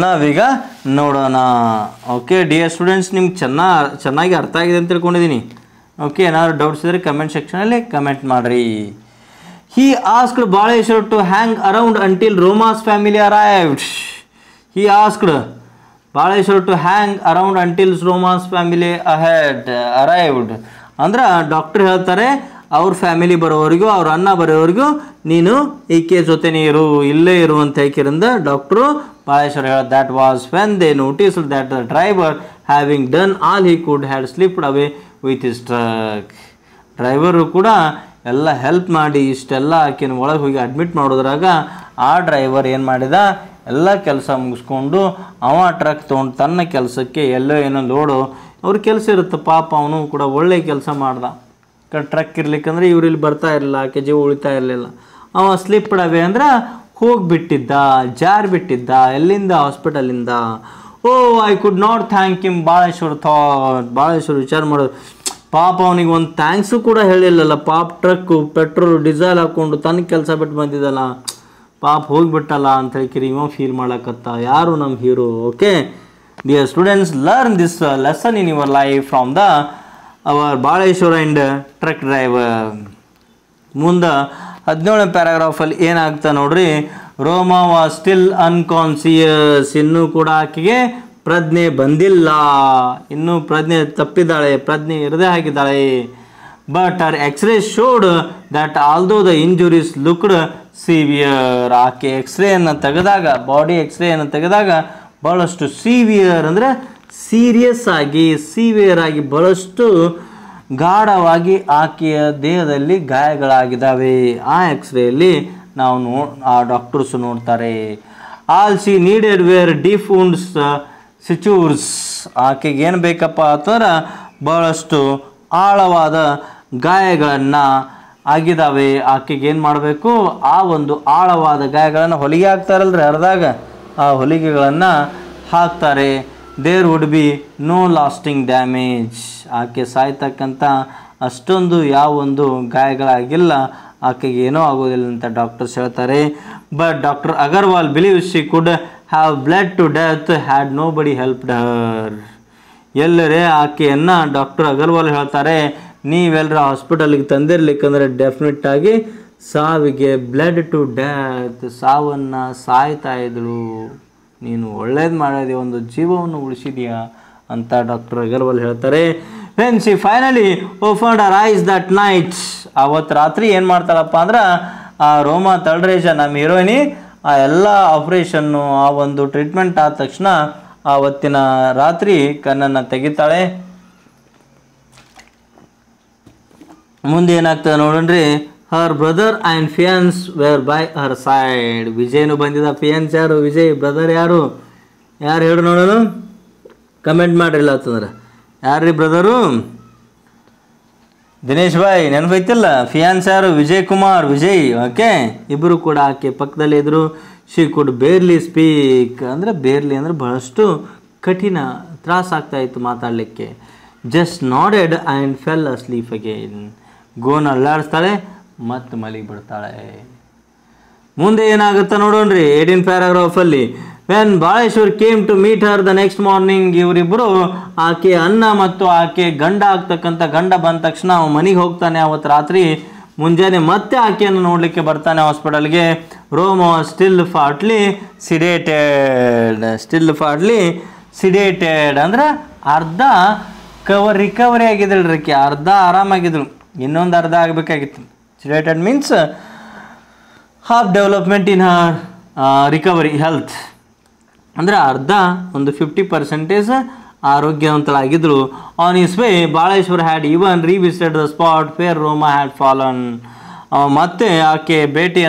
ನಾವೀಗ ನೋಡೋಣ. ಓಕೆ ಡಿಯರ್ ಸ್ಟೂಡೆಂಟ್ಸ್, ನಿಮ್ಗೆ ಚೆನ್ನಾಗಿ ಅರ್ಥ ಆಗಿದೆ ಅಂತ ತಿಳ್ಕೊಂಡಿದ್ದೀನಿ. ಓಕೆ, ಏನಾದ್ರು ಡೌಟ್ಸ್ ಇದ್ದರೆ ಕಮೆಂಟ್ ಸೆಕ್ಷನಲ್ಲಿ ಕಮೆಂಟ್ ಮಾಡಿರಿ. He asked Baleshwar to hang around until Roma's family arrived. He asked Baleshwar to hang around until Roma's family arrived. ಅಂದ್ರೆ ಡಾಕ್ಟರ್ ಹೇಳ್ತಾರೆ, ಅವ್ರ ಫ್ಯಾಮಿಲಿ ಬರೋವರೆಗೂ, ಅವ್ರ ಅಣ್ಣ ಬರೋವರೆಗೂ ನೀನು ಈಕೆ ಜೊತೆನೇ ಇರು, ಇಲ್ಲೇ ಇರು ಅಂತ ಹೇಳ್ಕಿರಿಂದ ಡಾಕ್ಟ್ರು ಬಾಳೇಶ್ವರ್ ಹೇಳ. That was when they noticed that the driver having done all he could had slipped away with his truck. Driver ಕೂಡ ಎಲ್ಲ ಹೆಲ್ಪ್ ಮಾಡಿ ಇಷ್ಟೆಲ್ಲ ಆಕೆನ ಒಳಗೆ ಹೋಗಿ ಅಡ್ಮಿಟ್ ಮಾಡೋದ್ರಾಗ ಆ ಡ್ರೈವರ್ ಏನು ಮಾಡಿದ, ಎಲ್ಲ ಕೆಲಸ ಮುಗಿಸ್ಕೊಂಡು ಅವ ಟ್ರಕ್ ತೊಗೊಂಡು ತನ್ನ ಕೆಲಸಕ್ಕೆ ಎಲ್ಲೋ ಏನೋ ಲೋಡು ಅವ್ರ ಕೆಲಸ ಇರುತ್ತೆ. ಪಾಪ ಅವನು ಕೂಡ ಒಳ್ಳೆ ಕೆಲಸ ಮಾಡ್ದ. ಟ್ರಕ್ ಇರ್ಲಿಕ್ಕಂದ್ರೆ ಇವ್ರು ಇಲ್ಲಿ ಬರ್ತಾ ಇರಲಿಲ್ಲ, ಆಕೆ ಜೀವ ಉಳಿತಾ ಇರಲಿಲ್ಲ. ಅವ ಸ್ಲಿಪ್ಡ್ ಅವೇ ಅಂದ್ರೆ ಹೋಗಿಬಿಟ್ಟಿದ್ದ, ಜಾರ್ ಬಿಟ್ಟಿದ್ದ ಎಲ್ಲಿಂದ, ಹಾಸ್ಪಿಟಲಿಂದ. Oh I could not thank him. Baleshwar ವಿಚಾರ ಮಾಡೋದು, ಪಾಪ ಅವನಿಗೆ ಒಂದು ಥ್ಯಾಂಕ್ಸು ಕೂಡ ಹೇಳಿಲ್ಲಲ್ಲ. ಪಾಪ ಟ್ರಕ್ಕು ಪೆಟ್ರೋಲ್ ಡೀಸೆಲ್ ಹಾಕ್ಕೊಂಡು ತನ್ನ ಕೆಲಸ ಬಿಟ್ಟು ಬಂದಿದ್ದಲ್ಲ, ಪಾಪ ಹೋಗಿಬಿಟ್ಟಲ್ಲ ಅಂತ ಹೇಳ್ಕಿರಿ ಇವ ಫೀಲ್ ಮಾಡಕತ್ತ. ಯಾರು ನಮ್ಮ hero. Okay dear students, learn this lesson in your life from the our Baleshwar and truck driver. ಮುಂದೆ 17ನೇ ಪ್ಯಾರಾಗ್ರಾಫಲ್ಲಿ ಏನಾಗ್ತಾ ನೋಡ್ರಿ. Roma was still unconscious. ಇನ್ನೂ ಕೂಡ ಆಕೆಗೆ ಪ್ರಜ್ಞೆ ಬಂದಿಲ್ಲ, ಇನ್ನೂ ಪ್ರಜ್ಞೆ ತಪ್ಪಿದ್ದಾಳೆ, ಪ್ರಜ್ಞೆ ಇರದೇ ಆಗಿದ್ದಾಳೆ. But her x-ray showed that although the injuries looked severe. ಆಕೆ ಎಕ್ಸ್ರೇಯನ್ನು ತೆಗೆದಾಗ, ಬಾಡಿ ಎಕ್ಸ್ರೇಯನ್ನು ತೆಗೆದಾಗ ಭಾಳಷ್ಟು ಸಿವಿಯರ್ ಅಂದರೆ ಸೀರಿಯಸ್ ಆಗಿ, ಸಿವಿಯರ್ ಆಗಿ, ಭಾಳಷ್ಟು ಗಾಢವಾಗಿ ಆಕೆಯ ದೇಹದಲ್ಲಿ ಗಾಯಗಳಾಗಿದ್ದಾವೆ. ಆ ಎಕ್ಸ್ರೇಯಲ್ಲಿ ನಾವು ಆ ಡಾಕ್ಟರ್ಸು ನೋಡ್ತಾರೆ. All she needed were deep wounds sutures. ಆಕೆಗೆ ಏನು ಬೇಕಪ್ಪ ಅಂತಂದ್ರೆ ಭಾಳಷ್ಟು ಆಳವಾದ ಗಾಯಗಳನ್ನು ಆಗಿದ್ದಾವೆ. ಆಕೆಗೆ ಏನು ಮಾಡಬೇಕು, ಆ ಒಂದು ಆಳವಾದ ಗಾಯಗಳನ್ನು ಹೊಲಿಗೆ ಹಾಕ್ತಾರಲ್ರಿ ಹರಿದಾಗ, ಆ ಹೊಲಿಗೆಗಳನ್ನು ಹಾಕ್ತಾರೆ. There would be no lasting damage. ಆಕೆ ಸಾಯ್ತಕ್ಕಂಥ ಅಷ್ಟೊಂದು ಯಾವೊಂದು ಗಾಯಗಳಾಗಿಲ್ಲ, ಆಕೆಗೆ ಏನೂ ಆಗೋದಿಲ್ಲ ಅಂತ ಡಾಕ್ಟರ್ಸ್ ಹೇಳ್ತಾರೆ. But doctor Agarwal believe she could have blood to death had nobody helped her. ಎಲ್ಲರೇ ಆಕೆಯನ್ನು ಡಾಕ್ಟರ್ ಅಗರ್ವಾಲ್ ಹೇಳ್ತಾರೆ, ನೀವೆಲ್ಲರ ಹಾಸ್ಪಿಟಲ್ಗೆ ತಂದಿರ್ಲಿಕ್ಕಂದ್ರೆ ಡೆಫಿನೆಟ್ ಆಗಿ ಸಾವಿಗೆ, ಬ್ಲಡ್ ಟು ಡೆತ್, ಸಾವನ್ನು ಸಾಯ್ತಾ ಇದ್ರು. ನೀನು ಒಳ್ಳೇದು ಮಾಡಿದೆ, ಒಂದು ಜೀವವನ್ನು ಉಳಿಸಿದೆಯಾ ಅಂತ ಡಾಕ್ಟರ್ ಅಗರ್ವಾಲ್ ಹೇಳ್ತಾರೆ. When she finally opened Har ice that night. ಅವತ್ತು ರಾತ್ರಿ ಏನು ಮಾಡ್ತಾಳಪ್ಪ ಅಂದ್ರೆ, ಆ ರೋಮಾ ತಳ್ರೇಜ ನಮ್ಮ ಹೀರೋಯಿನಿ ಆ ಎಲ್ಲ ಆಪ್ರೇಷನ್ನು, ಆ ಒಂದು ಟ್ರೀಟ್ಮೆಂಟ್ ಆದ ತಕ್ಷಣ ಆವತ್ತಿನ ರಾತ್ರಿ ಕಣ್ಣನ್ನು ತೆಗಿತಾಳೆ. ಮುಂದೆ ಏನಾಗ್ತದೆ ನೋಡ್ರಿ. Her brother and fiance were by her side. ವಿಜಯ್ನು ಬಂದಿದ್ದ. ಫಿಯನ್ಸ್ ಯಾರು? ವಿಜಯ್. ಬ್ರದರ್ ಯಾರು ಹೇಳು ನೋಡೋಣ, ಕಮೆಂಟ್ ಮಾಡಿರಲ್ಲ ಅಂತಂದ್ರೆ. ಯಾರ್ರೀ ಬ್ರದರು? ದಿನೇಶ್ ಭಾಯ್ ನೆನಪೈತಿಲ್ಲ. ಫಿಯಾನ್ಸ್ ಯಾರು? ವಿಜಯ್ ಕುಮಾರ್, ವಿಜಯ್. ಓಕೆ, ಇಬ್ಬರು ಕೂಡ ಆಕೆ ಪಕ್ಕದಲ್ಲಿ ಇದ್ರು. She could barely speak. ಅಂದರೆ ಬೇರ್ಲಿ ಅಂದರೆ ಬಹಳಷ್ಟು ಕಠಿಣ, ತ್ರಾಸಾಗ್ತಾಯಿತ್ತು ಮಾತಾಡಲಿಕ್ಕೆ. Just nodded and fell asleep again. ಗೋನ್ ಅಲ್ಲಾಡಿಸ್ತಾಳೆ ಮತ್ತು ಮಲಿಗೆ ಬಿಡ್ತಾಳೆ. ಮುಂದೆ ಏನಾಗುತ್ತೆ ನೋಡೋಣ್ರಿ 18 ಪ್ಯಾರಾಗ್ರಾಫಲ್ಲಿ. When Baleshwar came to meet her the next morning. ಇವರಿಬ್ಬರು, ಆಕೆ ಅಣ್ಣ ಮತ್ತು ಆಕೆ ಗಂಡ ಆಗ್ತಕ್ಕಂಥ ಗಂಡ ಬಂದ ತಕ್ಷಣ ಅವನು ಮನೆಗೆ ಹೋಗ್ತಾನೆ. ಅವತ್ತು ರಾತ್ರಿ ಮುಂಜಾನೆ ಮತ್ತೆ ಆಕೆಯನ್ನು ನೋಡಲಿಕ್ಕೆ ಬರ್ತಾನೆ ಹಾಸ್ಪಿಟಲ್ಗೆ. ರೋಮಾ ಸ್ಟಿಲ್ ಫಾರ್ಟ್ಲಿ ಸಿಡೇಟೆಡ್. ಅಂದ್ರೆ ಅರ್ಧ ರಿಕವರಿ ಆಗಿದ್ದಳು ಆಕೆ, ಅರ್ಧ ಆರಾಮಾಗಿದ್ದಳು, ಇನ್ನೊಂದು ಅರ್ಧ ಆಗಬೇಕಾಗಿತ್ತು. Sedated means half development in her recovery health. ಅಂದರೆ ಅರ್ಧ, ಒಂದು 50% ಆರೋಗ್ಯವಂತಳಾಗಿದ್ದರು. On his way Baleshwar had even revisited the spot where Roma had fallen. ಮತ್ತೆ ಆಕೆ ಭೇಟಿ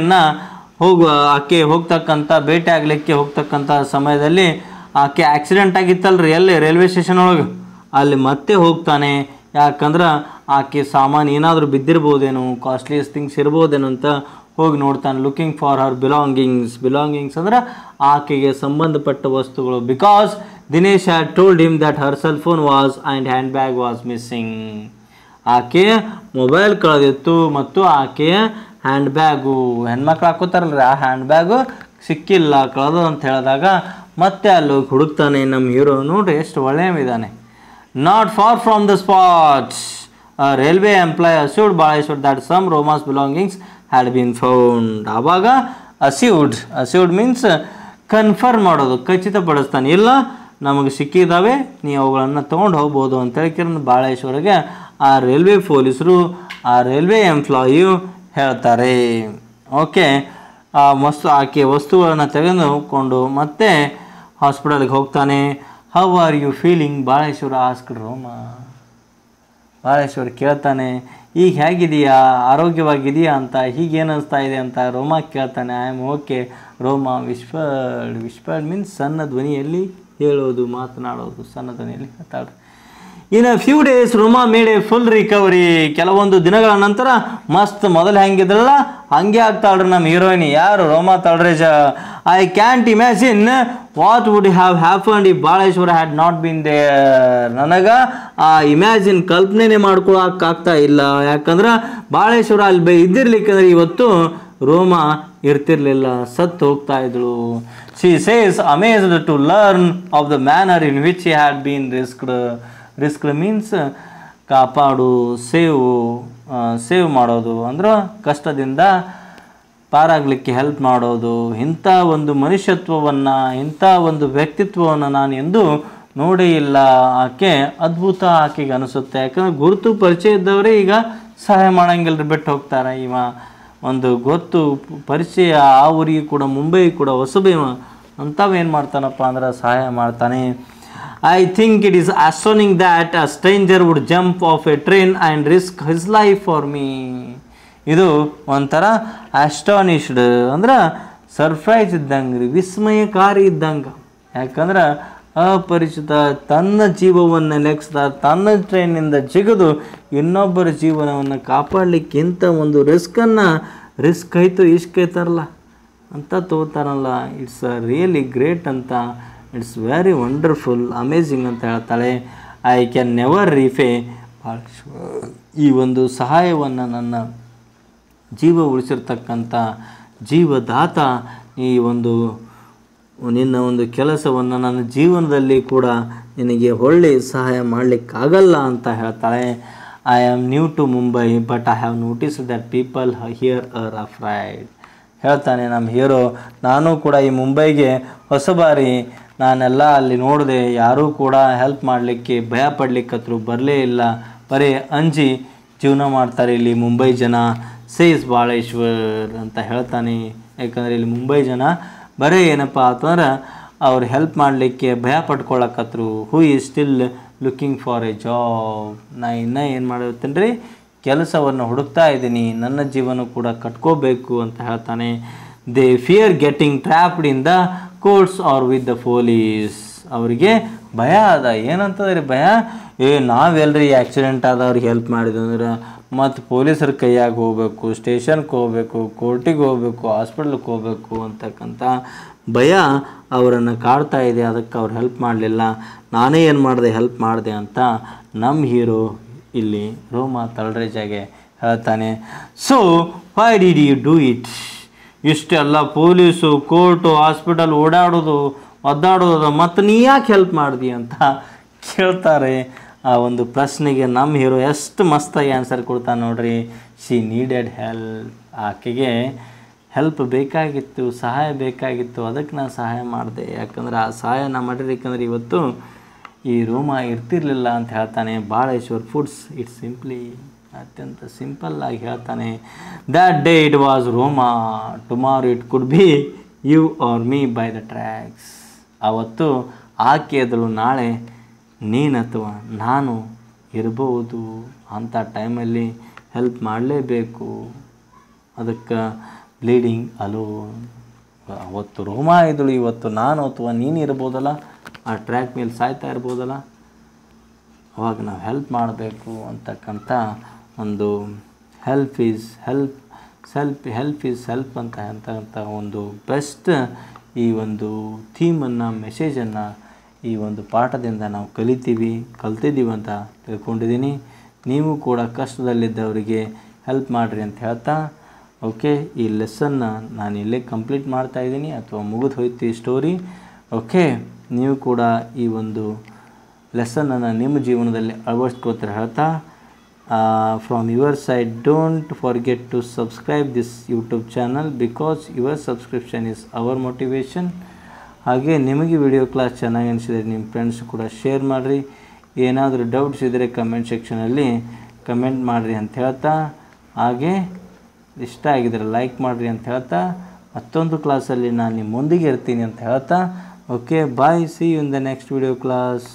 ಆಗಲಿಕ್ಕೆ ಹೋಗ್ತಕ್ಕಂಥ ಸಮಯದಲ್ಲಿ ಆಕೆ ಆಕ್ಸಿಡೆಂಟ್ ಆಗಿತ್ತಲ್ರಿ, ಎಲ್ಲಿ ರೈಲ್ವೆ ಸ್ಟೇಷನ್ ಒಳಗೆ, ಅಲ್ಲಿ ಮತ್ತೆ ಹೋಗ್ತಾನೆ. ಯಾಕಂದ್ರೆ ಆಕೆ ಸಾಮಾನು ಏನಾದರೂ ಬಿದ್ದಿರ್ಬೋದೇನೋ, ಕಾಸ್ಟ್ಲಿಯಸ್ಟ್ ಥಿಂಗ್ಸ್ ಇರ್ಬೋದೇನೋ ಅಂತ ಹೋಗಿ ನೋಡ್ತಾನೆ. ಲುಕಿಂಗ್ ಫಾರ್ ಹರ್ ಬಿಲಾಂಗಿಂಗ್ಸ್ ಅಂದ್ರೆ ಆಕೆಗೆ ಸಂಬಂಧಪಟ್ಟ ವಸ್ತುಗಳು. Because Dinesh had told him that Har cell phone was and hand bag was missing. ಆಕೆಯ ಮೊಬೈಲ್ ಕಳೆದಿತ್ತು ಮತ್ತು ಆಕೆಯ ಹ್ಯಾಂಡ್ ಬ್ಯಾಗು, ಹೆಣ್ಮಕ್ಳು ಹಾಕೋತಾರಲ್ರಿ ಆ ಹ್ಯಾಂಡ್ ಬ್ಯಾಗು ಸಿಕ್ಕಿಲ್ಲ, ಕಳೆದು ಅಂತ ಹೇಳಿದಾಗ ಮತ್ತೆ ಅಲ್ಲಿ ಹುಡುಕ್ತಾನೆ ನಮ್ಮ ಹೀರೋ. ನೋಡ್ರಿ ಎಷ್ಟು ಒಳ್ಳೆಯವಿದ್ದಾನೆ. Not far from the spot railway employ assured Baleshwar that some Roma's belongings had been found. ಆವಾಗ ಅಸ್ಯೂರ್ಡ್ ಮೀನ್ಸ್ ಕನ್ಫರ್ಮ್ ಮಾಡೋದು, ಖಚಿತಪಡಿಸ್ತಾನೆ. ಇಲ್ಲ ನಮಗೆ ಸಿಕ್ಕಿದ್ದಾವೆ, ನೀವು ಅವುಗಳನ್ನು ತೊಗೊಂಡು ಹೋಗ್ಬೋದು ಅಂತೇಳಿ ಕಿರಣ್ ಬಾಳೇಶ್ವರಿಗೆ ಆ ರೈಲ್ವೆ ಪೊಲೀಸರು, ಆ ರೈಲ್ವೆ ಎಂಪ್ಲಾಯಿಯು ಹೇಳ್ತಾರೆ. ಓಕೆ, ಆಕೆ ವಸ್ತುಗಳನ್ನು ತೆಗೆದುಕೊಂಡು ಮತ್ತೆ ಹಾಸ್ಪಿಟಲ್ಗೆ ಹೋಗ್ತಾನೆ. How are you feeling Baleshwar asked Roma. Baleshwar ಕೇಳ್ತಾನೆ, ಈಗ ಹೇಗಿದೆಯಾ, ಆರೋಗ್ಯವಾಗಿದೆಯಾ ಅಂತ, ಹೀಗೇನು ಅನಿಸ್ತಾ ಇದೆ ಅಂತ ರೋಮಾ ಕೇಳ್ತಾನೆ. I am okay Roma whispered means ಸಣ್ಣ ಧ್ವನಿಯಲ್ಲಿ ಹೇಳೋದು, ಮಾತನಾಡೋದು, ಸಣ್ಣ ಧ್ವನಿಯಲ್ಲಿ ಮಾತಾಡೋದು. In a few days Roma made a full recovery. ಕೆಲವೊಂದು ದಿನಗಳ ನಂತರ ಮಸ್ತ್ ಮೊದಲು ಹೆಂಗಿದ್ರಲ್ಲ ಹಂಗೆ ಆಗ್ತಾಳ್ರಿ ನಮ್ಮ ಹೀರೋಯಿನಿ. ಯಾರು? Roma Talreja. I can't imagine what would have happened if Baleshwar had not been there. ನನಗೆ ಆ ಇಮ್ಯಾಜಿನ್ ಕಲ್ಪನೆ ಮಾಡ್ಕೊಳಕ್ಕಾಗ್ತಾ ಇಲ್ಲ. ಯಾಕಂದ್ರೆ ಬಾಳೇಶ್ವರ ಅಲ್ಲಿ ಇದ್ದಿರ್ಲಿಕ್ಕಂದ್ರೆ ಇವತ್ತು ರೋಮಾ ಇರ್ತಿರ್ಲಿಲ್ಲ, ಸತ್ತು ಹೋಗ್ತಾ ಇದ್ಳು. She says amazed to learn of the manner in which he had been risked means ಕಾಪಾಡು, ಸೇವ್ ಮಾಡೋದು ಅಂದ್ರೆ ಕಷ್ಟದಿಂದ ಪಾರಾಗಲಿಕ್ಕೆ ಹೆಲ್ಪ್ ಮಾಡೋದು. ಇಂಥ ಒಂದು ಮನುಷ್ಯತ್ವವನ್ನು, ಇಂಥ ಒಂದು ವ್ಯಕ್ತಿತ್ವವನ್ನು ನಾನು ಎಂದೂ ನೋಡೇ ಇಲ್ಲ. ಆಕೆ ಅದ್ಭುತ ಆಕೆಗೆ ಅನಿಸುತ್ತೆ. ಯಾಕಂದ್ರೆ ಗುರುತು ಪರಿಚಯ ಇದ್ದವರೇ ಈಗ ಸಹಾಯ ಮಾಡೋಂಗಿಲ್ಲರಿ, ಬಿಟ್ಟು ಹೋಗ್ತಾರೆ. ಇವ ಒಂದು ಗೊತ್ತು ಪರಿಚಯ, ಆ ಊರಿಗೆ ಕೂಡ ಮುಂಬೈ ಕೂಡ ಹೊಸಬೇವ ಅಂಥವೇನು ಮಾಡ್ತಾನಪ್ಪ ಅಂದ್ರೆ ಸಹಾಯ ಮಾಡ್ತಾನೆ. I think it is astonishing that a stranger would jump off a train and risk his life for me. ಇದು ಒಂಥರ ಅಸ್ಟಾನಿಶ್ಡ್ ಅಂದ್ರೆ ಸರ್ಪ್ರೈಸ್ ಇದ್ದಂಗೆ ರೀ, ವಿಸ್ಮಯಕಾರಿ ಇದ್ದಂಗೆ. ಯಾಕಂದ್ರೆ ಅಪರಿಚಿತ ತನ್ನ ಜೀವವನ್ನು ಲೆಕ್ಕಿಸ್ದ, ತನ್ನ ಟ್ರೈನಿಂದ ಜಿಗಿದು ಇನ್ನೊಬ್ಬರ ಜೀವನವನ್ನು ಕಾಪಾಡಲಿಕ್ಕಿಂತ ಒಂದು ರಿಸ್ಕ್ ಆಯಿತು ಇಷ್ಕ್ ಐತಾರಲ್ಲ ಅಂತ ತಗೋತಾರಲ್ಲ, ಇಟ್ಸ್ ರಿಯಲಿ ಗ್ರೇಟ್ ಅಂತ, ಇಟ್ಸ್ ವೆರಿ ವಂಡರ್ಫುಲ್, ಅಮೇಝಿಂಗ್ ಅಂತ ಹೇಳ್ತಾಳೆ. ಐ ಕ್ಯಾನ್ ನೆವರ್ ರಿಫೇ ಈ ಒಂದು ಸಹಾಯವನ್ನು ನನ್ನ ಜೀವ ಉಳಿಸಿರ್ತಕ್ಕಂಥ ಜೀವದಾತ ಈ ಒಂದು ನಿನ್ನ ಒಂದು ಕೆಲಸವನ್ನು ನನ್ನ ಜೀವನದಲ್ಲಿ ಕೂಡ ನಿನಗೆ ಒಳ್ಳೆ ಸಹಾಯ ಮಾಡಲಿಕ್ಕಾಗಲ್ಲ ಅಂತ ಹೇಳ್ತಾಳೆ. I am new to Mumbai but I have noticed that people here are afraid. ಹೇಳ್ತಾನೆ ನಮ್ಮ ಹೀರೋ, ನಾನು ಕೂಡ ಈ ಮುಂಬೈಗೆ ಹೊಸಬಾರಿ, ನಾನೆಲ್ಲ ಅಲ್ಲಿ ನೋಡಿದೆ, ಯಾರೂ ಕೂಡ ಹೆಲ್ಪ್ ಮಾಡಲಿಕ್ಕೆ ಭಯ ಪಡಲಿಕ್ಕತ್ರು ಬರಲೇ ಇಲ್ಲ, ಬರೀ ಅಂಜಿ ಜೀವನ ಮಾಡ್ತಾರೆ ಇಲ್ಲಿ ಮುಂಬೈ ಜನ. ಸೇಸ್ ಬಾಳೇಶ್ವರ್ ಅಂತ ಹೇಳ್ತಾನೆ. ಯಾಕಂದರೆ ಇಲ್ಲಿ ಮುಂಬೈ ಜನ ಬರೀ ಏನಪ್ಪ ಅಂತಂದ್ರೆ ಅವ್ರು ಹೆಲ್ಪ್ ಮಾಡಲಿಕ್ಕೆ ಭಯ ಪಡ್ಕೊಳ್ಳಕತ್ರು. Who is still looking for a job. ನಾ ಇನ್ನೂ ಏನು ಮಾಡಿರ್ತೀನಿ ರೀ, ಕೆಲಸವನ್ನು ಹುಡುಕ್ತಾ ಇದ್ದೀನಿ, ನನ್ನ ಜೀವನ ಕೂಡ ಕಟ್ಕೋಬೇಕು ಅಂತ ಹೇಳ್ತಾನೆ. They fear getting trapped in the courts or with the police. ಅವರಿಗೆ ಭಯ ಅದ. ಏನಂತದ್ರಿ ಭಯ? ನಾವೆಲ್ಲರಿ ಆ್ಯಕ್ಸಿಡೆಂಟ್ ಆದವ್ರಿಗೆ ಹೆಲ್ಪ್ ಮಾಡಿದಂದ್ರೆ ಮತ್ತು ಪೊಲೀಸರ ಕೈಯಾಗ ಹೋಗ್ಬೇಕು, ಸ್ಟೇಷನ್ಗೆ ಹೋಗ್ಬೇಕು, ಕೋರ್ಟಿಗೆ ಹೋಗ್ಬೇಕು, ಹಾಸ್ಪಿಟ್ಲಿಗೆ ಹೋಗ್ಬೇಕು ಅಂತಕ್ಕಂಥ ಭಯ ಅವರನ್ನು ಕಾಡ್ತಾ ಇದೆ. ಅದಕ್ಕೆ ಅವ್ರು ಹೆಲ್ಪ್ ಮಾಡಲಿಲ್ಲ, ನಾನೇ ಏನು ಮಾಡಿದೆ, ಹೆಲ್ಪ್ ಮಾಡಿದೆ ಅಂತ ನಮ್ಮ ಹೀರೋ ಇಲ್ಲಿ ರೋಮಾ ತಳ್ರೇಜಾಗೆ ಹೇಳ್ತಾನೆ. So why did you do it? ಇಷ್ಟೆಲ್ಲ ಪೊಲೀಸು, ಕೋರ್ಟು, ಹಾಸ್ಪಿಟಲ್ ಒದ್ದಾಡೋದು ಮತ್ತು ನೀ ಯಾಕೆ ಹೆಲ್ಪ್ ಮಾಡ್ದಿ ಅಂತ ಕೇಳ್ತಾರೆ. ಆ ಒಂದು ಪ್ರಶ್ನೆಗೆ ನಮ್ಮ ಹೀರೋ ಎಷ್ಟು ಮಸ್ತಾಗಿ ಆನ್ಸರ್ ಕೊಡ್ತಾನೆ ನೋಡ್ರಿ. She needed help. ಆಕೆಗೆ ಹೆಲ್ಪ್ ಬೇಕಾಗಿತ್ತು, ಸಹಾಯ ಬೇಕಾಗಿತ್ತು, ಅದಕ್ಕೆ ನಾನು ಸಹಾಯ ಮಾಡಿದೆ. ಯಾಕಂದ್ರೆ ಆ ಸಹಾಯ ನಾ ಮಾಡಿರ್ಬೇಕಂದ್ರೆ ಇವತ್ತು ಈ ರೋಮಾ ಇರ್ತಿರ್ಲಿಲ್ಲ ಅಂತ ಹೇಳ್ತಾನೆ. ಬಾಳೇಶ್ವರ್ ಫುಡ್ಸ್ ಇಟ್ಸ್ ಸಿಂಪ್ಲಿ, ಅತ್ಯಂತ ಸಿಂಪಲ್ಲಾಗಿ ಹೇಳ್ತಾನೆ. That day it was Roma, tomorrow it could be you or me by the tracks. ಆವತ್ತು ಆಕೆ ಎದಳು, ನಾಳೆ ನೀನು ಅಥವಾ ನಾನು ಇರ್ಬೋದು. ಅಂಥ ಟೈಮಲ್ಲಿ ಹೆಲ್ಪ್ ಮಾಡಲೇಬೇಕು. ಅದಕ್ಕೆ ಬ್ಲೀಡಿಂಗ್ ಅಲೋನ್. ಅವತ್ತು ರೋಮಾ ಇದ್ದಳು, ಇವತ್ತು ನಾನು ಅಥವಾ ನೀನು ಇರ್ಬೋದಲ್ಲ, ಆ ಟ್ರ್ಯಾಕ್ ಮೇಲೆ ಸಾಯ್ತಾ ಇರ್ಬೋದಲ್ಲ. ಅವಾಗ ನಾವು ಹೆಲ್ಪ್ ಮಾಡಬೇಕು ಅಂತಕ್ಕಂಥ ಒಂದು ಹೆಲ್ಪ್ ಈಸ್ ಹೆಲ್ಪ್ ಅಂತಕ್ಕಂಥ ಒಂದು ಬೆಸ್ಟ್ ಈ ಒಂದು ಥೀಮನ್ನು ಮೆಸೇಜನ್ನು ಈ ಒಂದು ಪಾಠದಿಂದ ನಾವು ಕಲ್ತಿದ್ದೀವಿ ಅಂತ ತಿಳ್ಕೊಂಡಿದ್ದೀನಿ. ನೀವು ಕೂಡ ಕಷ್ಟದಲ್ಲಿದ್ದವರಿಗೆ ಹೆಲ್ಪ್ ಮಾಡಿರಿ ಅಂತ ಹೇಳ್ತಾ ಓಕೆ, ಈ ಲೆಸನ್ನ ನಾನು ಇಲ್ಲೇ ಕಂಪ್ಲೀಟ್ ಮಾಡ್ತಾಯಿದ್ದೀನಿ ಅಥವಾ ಮುಗಿದು ಹೋಯ್ತು ಈ ಸ್ಟೋರಿ. ಓಕೆ, ನೀವು ಕೂಡ ಈ ಒಂದು ಲೆಸನನ್ನು ನಿಮ್ಮ ಜೀವನದಲ್ಲಿ ಅಳವಡಿಸ್ಕೊಳ್ತಾರೆ ಹೇಳ್ತಾ from your side don't forget to subscribe this YouTube channel because your subscription is our motivation. ಹಾಗೆ ನಿಮಗೆ ವಿಡಿಯೋ ಕ್ಲಾಸ್ ಚೆನ್ನಾಗಿ ಅನಿಸಿದರೆ ನಿಮ್ಮ ಫ್ರೆಂಡ್ಸ್ ಕೂಡ ಶೇರ್ ಮಾಡಿರಿ. ಏನಾದರೂ ಡೌಟ್ಸ್ ಇದ್ದರೆ ಕಮೆಂಟ್ ಸೆಕ್ಷನಲ್ಲಿ ಕಮೆಂಟ್ ಮಾಡಿರಿ ಅಂತ ಹೇಳ್ತಾ, ಹಾಗೆ ಇಷ್ಟ ಆಗಿದ್ರೆ ಲೈಕ್ ಮಾಡಿರಿ ಅಂತ ಹೇಳ್ತಾ, ಮತ್ತೊಂದು ಕ್ಲಾಸಲ್ಲಿ ನಾನು ನಿಮ್ಮೊಂದಿಗೆ ಇರ್ತೀನಿ ಅಂತ ಹೇಳ್ತಾ okay bye, see you in the next video class.